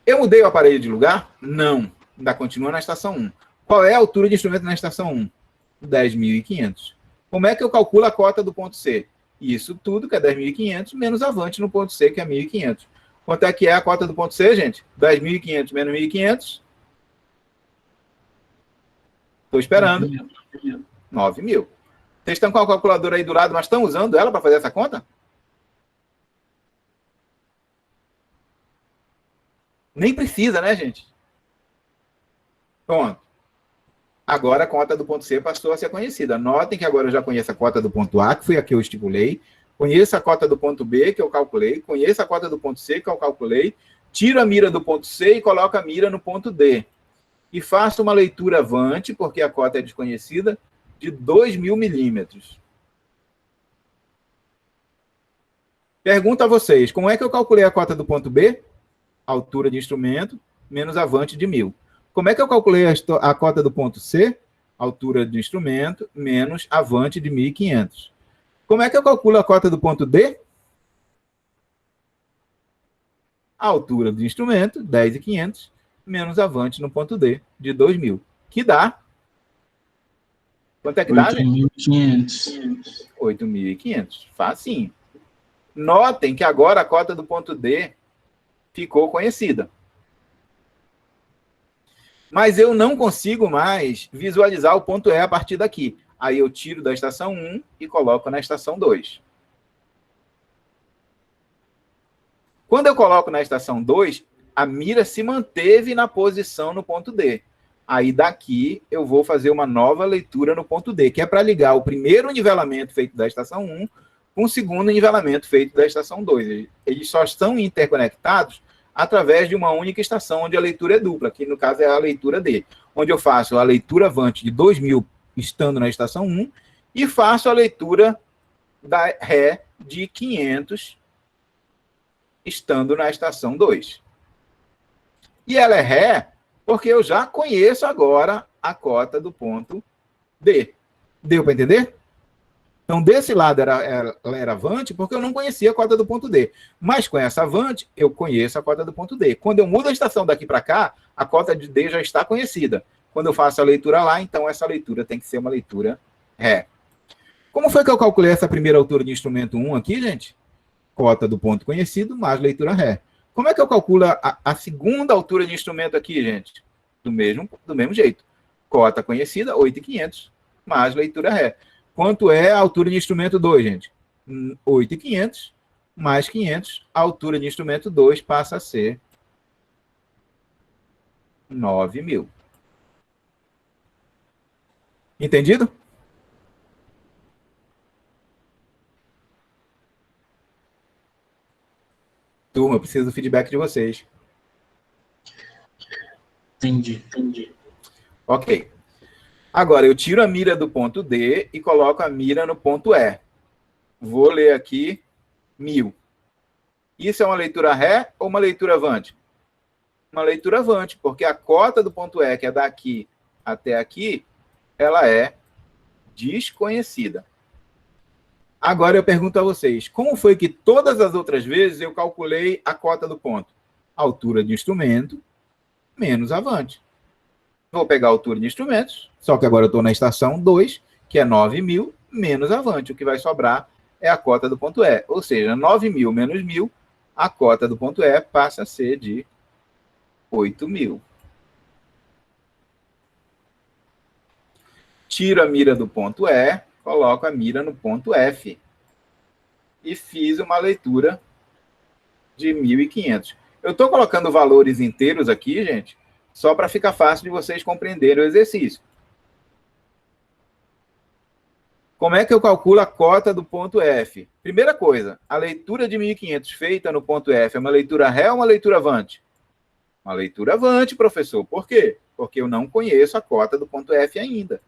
Eu mudei o aparelho de lugar? Não. Ainda continua na estação 1. Qual é a altura de instrumento na estação 1? 10.500. Como é que eu calculo a cota do ponto C? Isso tudo, que é 10.500, menos avante no ponto C, que é 1.500. Quanto é que é a cota do ponto C, gente? 10.500 menos 1.500. Estou esperando. 9.000. Vocês estão com a calculadora aí do lado, mas estão usando ela para fazer essa conta? Nem precisa, né, gente? Pronto. Agora a cota do ponto C passou a ser conhecida. Notem que agora eu já conheço a cota do ponto A, que foi a que eu estipulei. Conheço a cota do ponto B, que eu calculei. Conheço a cota do ponto C, que eu calculei. Tiro a mira do ponto C e coloco a mira no ponto D. E faço uma leitura avante, porque a cota é desconhecida, de 2.000 milímetros. Pergunto a vocês, como é que eu calculei a cota do ponto B? Altura de instrumento menos avante de 1.000. Como é que eu calculei a cota do ponto C? Altura do instrumento menos avante de 1.500. Como é que eu calculo a cota do ponto D? A altura do instrumento, 10.500, menos avante no ponto D, de 2.000. Que dá? Quanto é que dá, gente? 8.500. 8.500. Facinho. Notem que agora a cota do ponto D ficou conhecida. Mas eu não consigo mais visualizar o ponto E a partir daqui. Aí eu tiro da estação 1 e coloco na estação 2. Quando eu coloco na estação 2, a mira se manteve na posição no ponto D. Aí daqui eu vou fazer uma nova leitura no ponto D, que é para ligar o primeiro nivelamento feito da estação 1 com o segundo nivelamento feito da estação 2. Eles só estão interconectados através de uma única estação, onde a leitura é dupla, que no caso é a leitura D, onde eu faço a leitura avante de 2.000 estando na estação 1 e faço a leitura da Ré de 500 estando na estação 2. E ela é Ré porque eu já conheço agora a cota do ponto D. Deu para entender? Então, desse lado ela era avante porque eu não conhecia a cota do ponto D. Mas com essa avante, eu conheço a cota do ponto D. Quando eu mudo a estação daqui para cá, a cota de D já está conhecida. Quando eu faço a leitura lá, então essa leitura tem que ser uma leitura Ré. Como foi que eu calculei essa primeira altura de instrumento 1 aqui, gente? Cota do ponto conhecido mais leitura Ré. Como é que eu calculo a segunda altura de instrumento aqui, gente? Do mesmo jeito. Cota conhecida, 8.500, mais leitura Ré. Quanto é a altura de instrumento 2, gente? 8.500 mais 500. A altura de instrumento 2 passa a ser 9.000. Entendido? Turma, eu preciso do feedback de vocês. Entendi. Ok. Agora, eu tiro a mira do ponto D e coloco a mira no ponto E. Vou ler aqui 1.000. Isso é uma leitura Ré ou uma leitura avante? Uma leitura avante, porque a cota do ponto E, que é daqui até aqui, ela é desconhecida. Agora eu pergunto a vocês, como foi que todas as outras vezes eu calculei a cota do ponto? Altura de instrumento menos avante. Vou pegar a altura de instrumentos, só que agora eu estou na estação 2, que é 9.000, menos avante. O que vai sobrar é a cota do ponto E. Ou seja, 9.000 menos 1.000, a cota do ponto E passa a ser de 8.000. Tiro a mira do ponto E, coloco a mira no ponto F. E fiz uma leitura de 1.500. Eu estou colocando valores inteiros aqui, gente, só para ficar fácil de vocês compreenderem o exercício. Como é que eu calculo a cota do ponto F? Primeira coisa, a leitura de 1.500 feita no ponto F é uma leitura Ré ou uma leitura avante? Uma leitura avante, professor. Por quê? Porque eu não conheço a cota do ponto F ainda.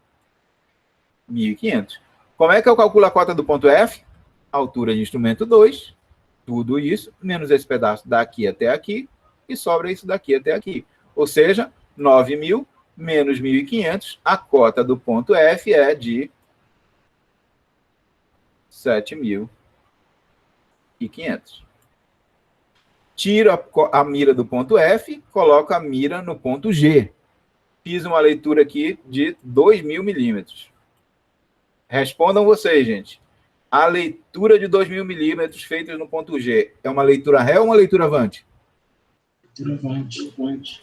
1.500. Como é que eu calculo a cota do ponto F? Altura de instrumento 2, tudo isso, menos esse pedaço daqui até aqui, e sobra isso daqui até aqui. Ou seja, 9.000 menos 1.500, a cota do ponto F é de 7.500. Tiro a mira do ponto F, coloco a mira no ponto G. Fiz uma leitura aqui de 2.000 milímetros. Respondam vocês, gente. A leitura de 2.000 milímetros feita no ponto G é uma leitura Ré ou uma leitura avante?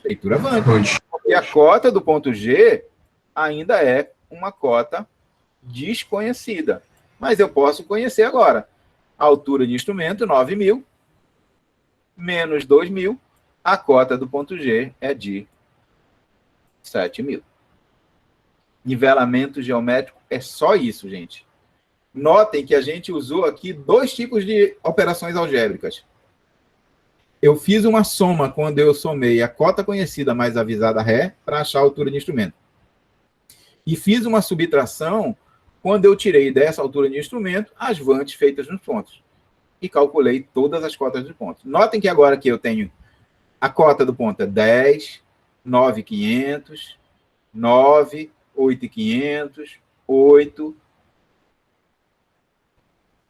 Leitura avante. Porque a cota do ponto G ainda é uma cota desconhecida. Mas eu posso conhecer agora. A altura de instrumento, 9.000, menos 2.000, a cota do ponto G é de 7.000. Nivelamento geométrico é só isso, gente. Notem que a gente usou aqui 2 tipos de operações algébricas. Eu fiz uma soma quando eu somei a cota conhecida mais a visada Ré para achar a altura de instrumento. E fiz uma subtração quando eu tirei dessa altura de instrumento as vantes feitas nos pontos. e calculei todas as cotas do ponto. Notem que agora que eu tenho a cota do ponto é 10, 9.500, 9, 8.500, 8,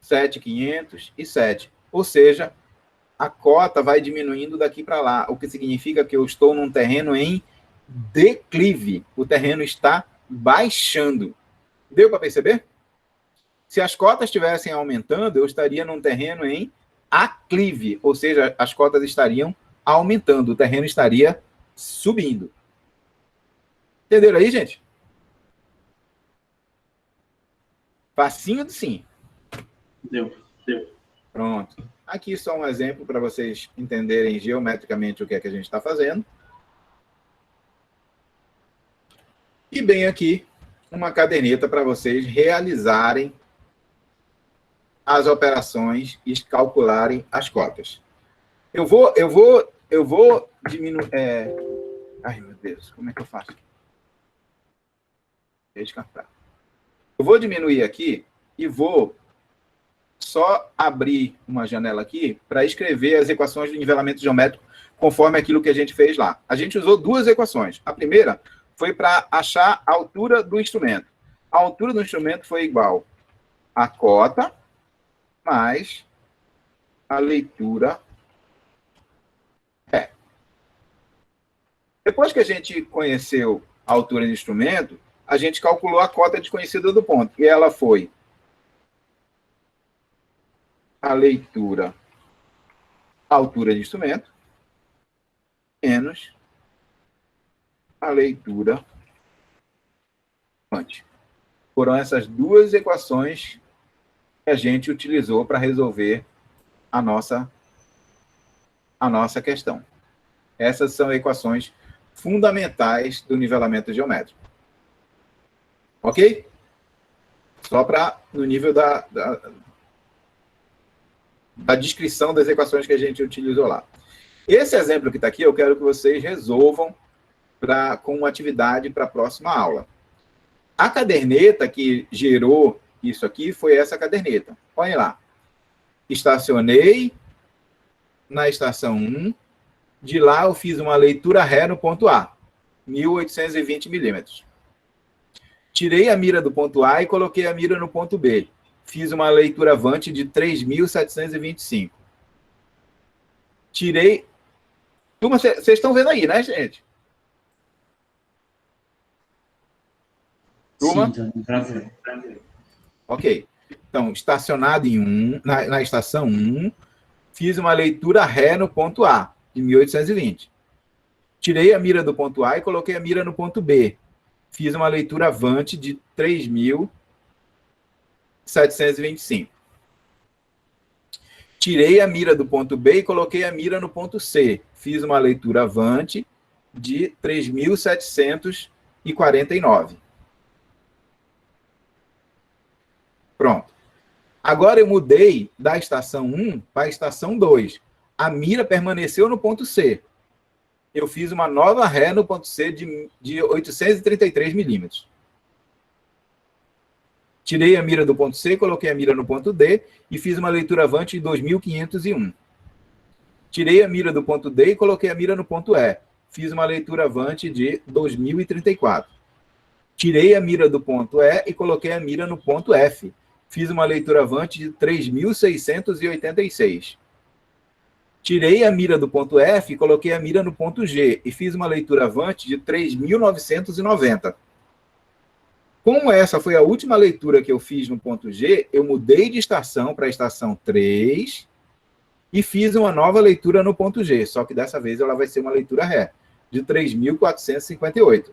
7.500 e 7. Ou seja, a cota vai diminuindo daqui para lá, o que significa que eu estou num terreno em declive. O terreno está baixando. Deu para perceber? Se as cotas estivessem aumentando, eu estaria num terreno em aclive, ou seja, as cotas estariam aumentando, o terreno estaria subindo. Entenderam aí, gente? Facinho de sim. Deu. Pronto. Aqui só um exemplo para vocês entenderem geometricamente o que é que a gente está fazendo. E bem aqui, uma caderneta para vocês realizarem as operações e calcularem as cotas. Eu vou diminuir... Ai, meu Deus, como é que eu faço? Descartar. Eu vou diminuir aqui e vou só abrir uma janela aqui para escrever as equações de nivelamento geométrico conforme aquilo que a gente fez lá. A gente usou duas equações. A primeira foi para achar a altura do instrumento. A altura do instrumento foi igual a cota mais a leitura ré. Depois que a gente conheceu a altura do instrumento, a gente calculou a cota desconhecida do ponto. E ela foi a leitura, a altura de instrumento, menos a leitura quântica. Foram essas duas equações que a gente utilizou para resolver a nossa questão. Essas são equações fundamentais do nivelamento geométrico. Ok? Só para no nível da descrição das equações que a gente utilizou lá. Esse exemplo que está aqui, eu quero que vocês resolvam com uma atividade para a próxima aula. A caderneta que gerou isso aqui foi essa caderneta. Olhem lá. Estacionei na estação 1. De lá eu fiz uma leitura ré no ponto A, 1.820 milímetros. Tirei a mira do ponto A e coloquei a mira no ponto B. Fiz uma leitura avante de 3.725. Tirei... Turma, vocês estão vendo aí, né, gente? Turma? Sim, para ver. Ok. Então, estacionado na estação 1, fiz uma leitura ré no ponto A, de 1.820. Tirei a mira do ponto A e coloquei a mira no ponto B. Fiz uma leitura avante de 3.725. Tirei a mira do ponto B e coloquei a mira no ponto C. Fiz uma leitura avante de 3.749. Pronto. Agora eu mudei da estação 1 para a estação 2. A mira permaneceu no ponto C. Eu fiz uma nova ré no ponto C de 833 milímetros. Tirei a mira do ponto C, coloquei a mira no ponto D e fiz uma leitura avante de 2.501. Tirei a mira do ponto D e coloquei a mira no ponto E. Fiz uma leitura avante de 2.034. Tirei a mira do ponto E e coloquei a mira no ponto F. Fiz uma leitura avante de 3.686. Tirei a mira do ponto F e coloquei a mira no ponto G e fiz uma leitura avante de 3.990. Como essa foi a última leitura que eu fiz no ponto G, eu mudei de estação para a estação 3 e fiz uma nova leitura no ponto G, só que dessa vez ela vai ser uma leitura ré, de 3.458.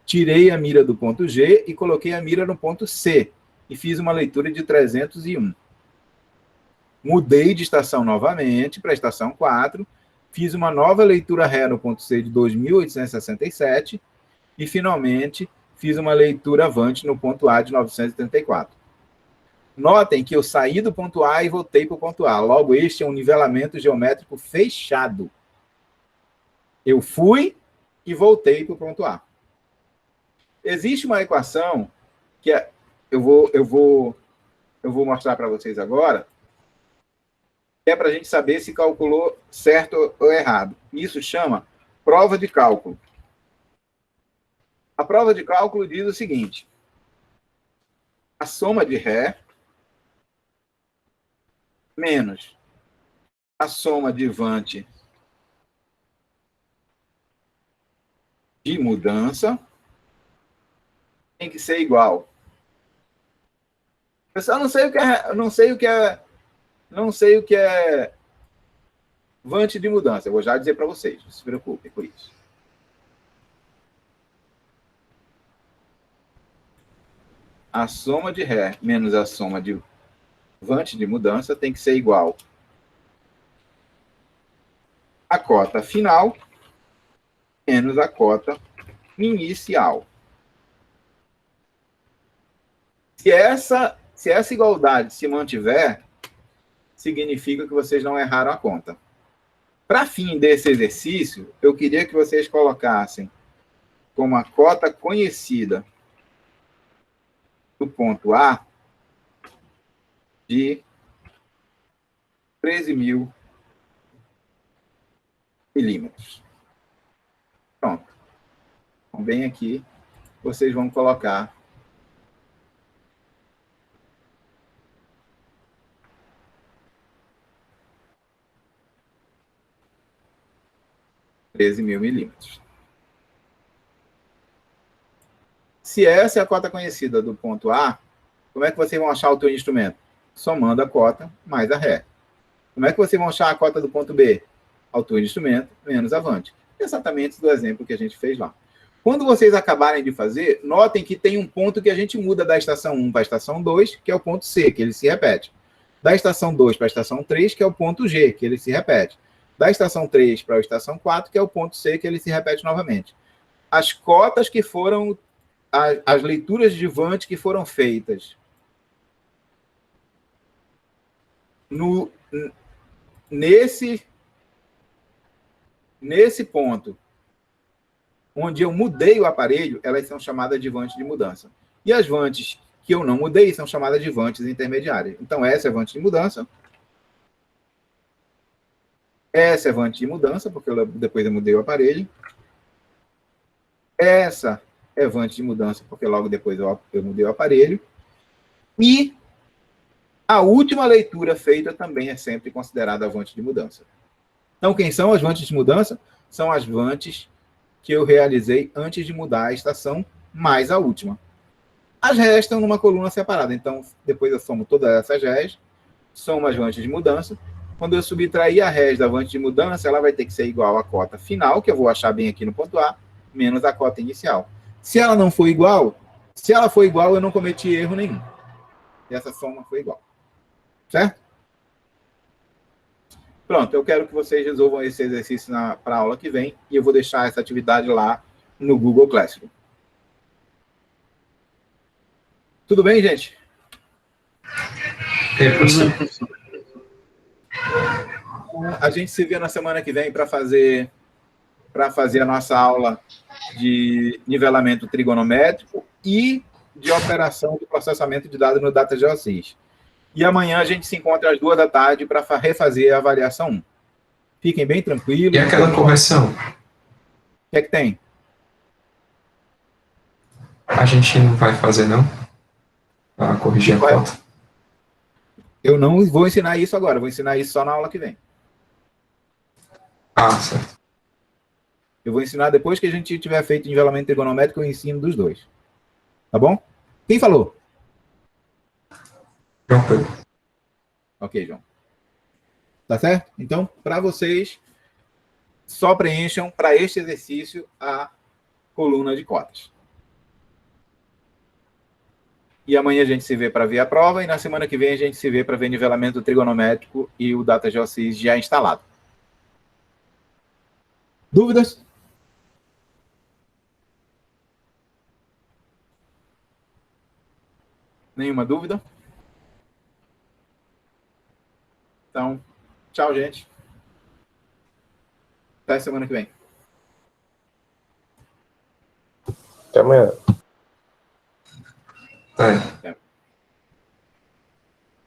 Tirei a mira do ponto G e coloquei a mira no ponto C e fiz uma leitura de 301. Mudei de estação novamente para a estação 4, fiz uma nova leitura ré no ponto C de 2.867 e, finalmente, fiz uma leitura avante no ponto A de 934. Notem que eu saí do ponto A e voltei para o ponto A. Logo, este é um nivelamento geométrico fechado. Eu fui e voltei para o ponto A. Existe uma equação que eu vou mostrar para vocês agora, que é para a gente saber se calculou certo ou errado. Isso chama prova de cálculo. A prova de cálculo diz o seguinte: a soma de ré menos a soma de vante de mudança tem que ser igual. Eu só não sei o que é vante de mudança. Eu vou já dizer para vocês, não se preocupem com isso. A soma de ré menos a soma de vante de mudança tem que ser igual a cota final menos a cota inicial. Se essa igualdade se mantiver, significa que vocês não erraram a conta. Para fim desse exercício, eu queria que vocês colocassem como a cota conhecida do ponto A de 13.000 milímetros. Pronto. Então, bem aqui, vocês vão colocar 13.000 milímetros. Se essa é a cota conhecida do ponto A, como é que vocês vão achar o teu instrumento? Somando a cota mais a ré. Como é que vocês vão achar a cota do ponto B? Altura de instrumento menos a vante. Exatamente do exemplo que a gente fez lá. Quando vocês acabarem de fazer, notem que tem um ponto que a gente muda da estação 1 para a estação 2, que é o ponto C, que ele se repete. Da estação 2 para a estação 3, que é o ponto G, que ele se repete. Da estação 3 para a estação 4, que é o ponto C, que ele se repete novamente. As cotas que foram, as leituras de vante que foram feitas nesse ponto, onde eu mudei o aparelho, elas são chamadas de vante de mudança. E as vantes que eu não mudei são chamadas de vantes intermediárias. Então, essa é vante de mudança. Essa é vante de mudança, porque depois eu mudei o aparelho. Essa é vante de mudança, porque logo depois eu mudei o aparelho. E a última leitura feita também é sempre considerada vante de mudança. Então, quem são as vantes de mudança? São as vantes que eu realizei antes de mudar a estação, mais a última. As rés estão numa coluna separada. Então, depois eu somo todas essas rés, somo as vantes de mudança. Quando eu subtrair a rés da vante de mudança, ela vai ter que ser igual à cota final, que eu vou achar bem aqui no ponto A, menos a cota inicial. Se ela não for igual, se ela for igual, eu não cometi erro nenhum. E essa soma foi igual. Certo? Pronto, eu quero que vocês resolvam esse exercício para a aula que vem, e eu vou deixar essa atividade lá no Google Classroom. Tudo bem, gente? Professor. A gente se vê na semana que vem para fazer a nossa aula de nivelamento trigonométrico e de operação de processamento de dados no Data GeoSys. E amanhã a gente se encontra às 14h para refazer a avaliação 1. Fiquem bem tranquilos. E aquela correção? O que é que tem? A gente não vai fazer, não? Para corrigir a cota? Eu não vou ensinar isso agora, vou ensinar isso só na aula que vem. Ah, certo. Eu vou ensinar depois que a gente tiver feito nivelamento trigonométrico, eu ensino dos dois. Tá bom? Quem falou? João Pedro. Ok, João. Tá certo? Então, para vocês, só preencham para este exercício a coluna de cotas. E amanhã a gente se vê para ver a prova, e na semana que vem a gente se vê para ver nivelamento trigonométrico e o Data GeoSys já instalado. Dúvidas? Nenhuma dúvida? Então, tchau, gente. Até semana que vem. Até amanhã. Tá aí. Até.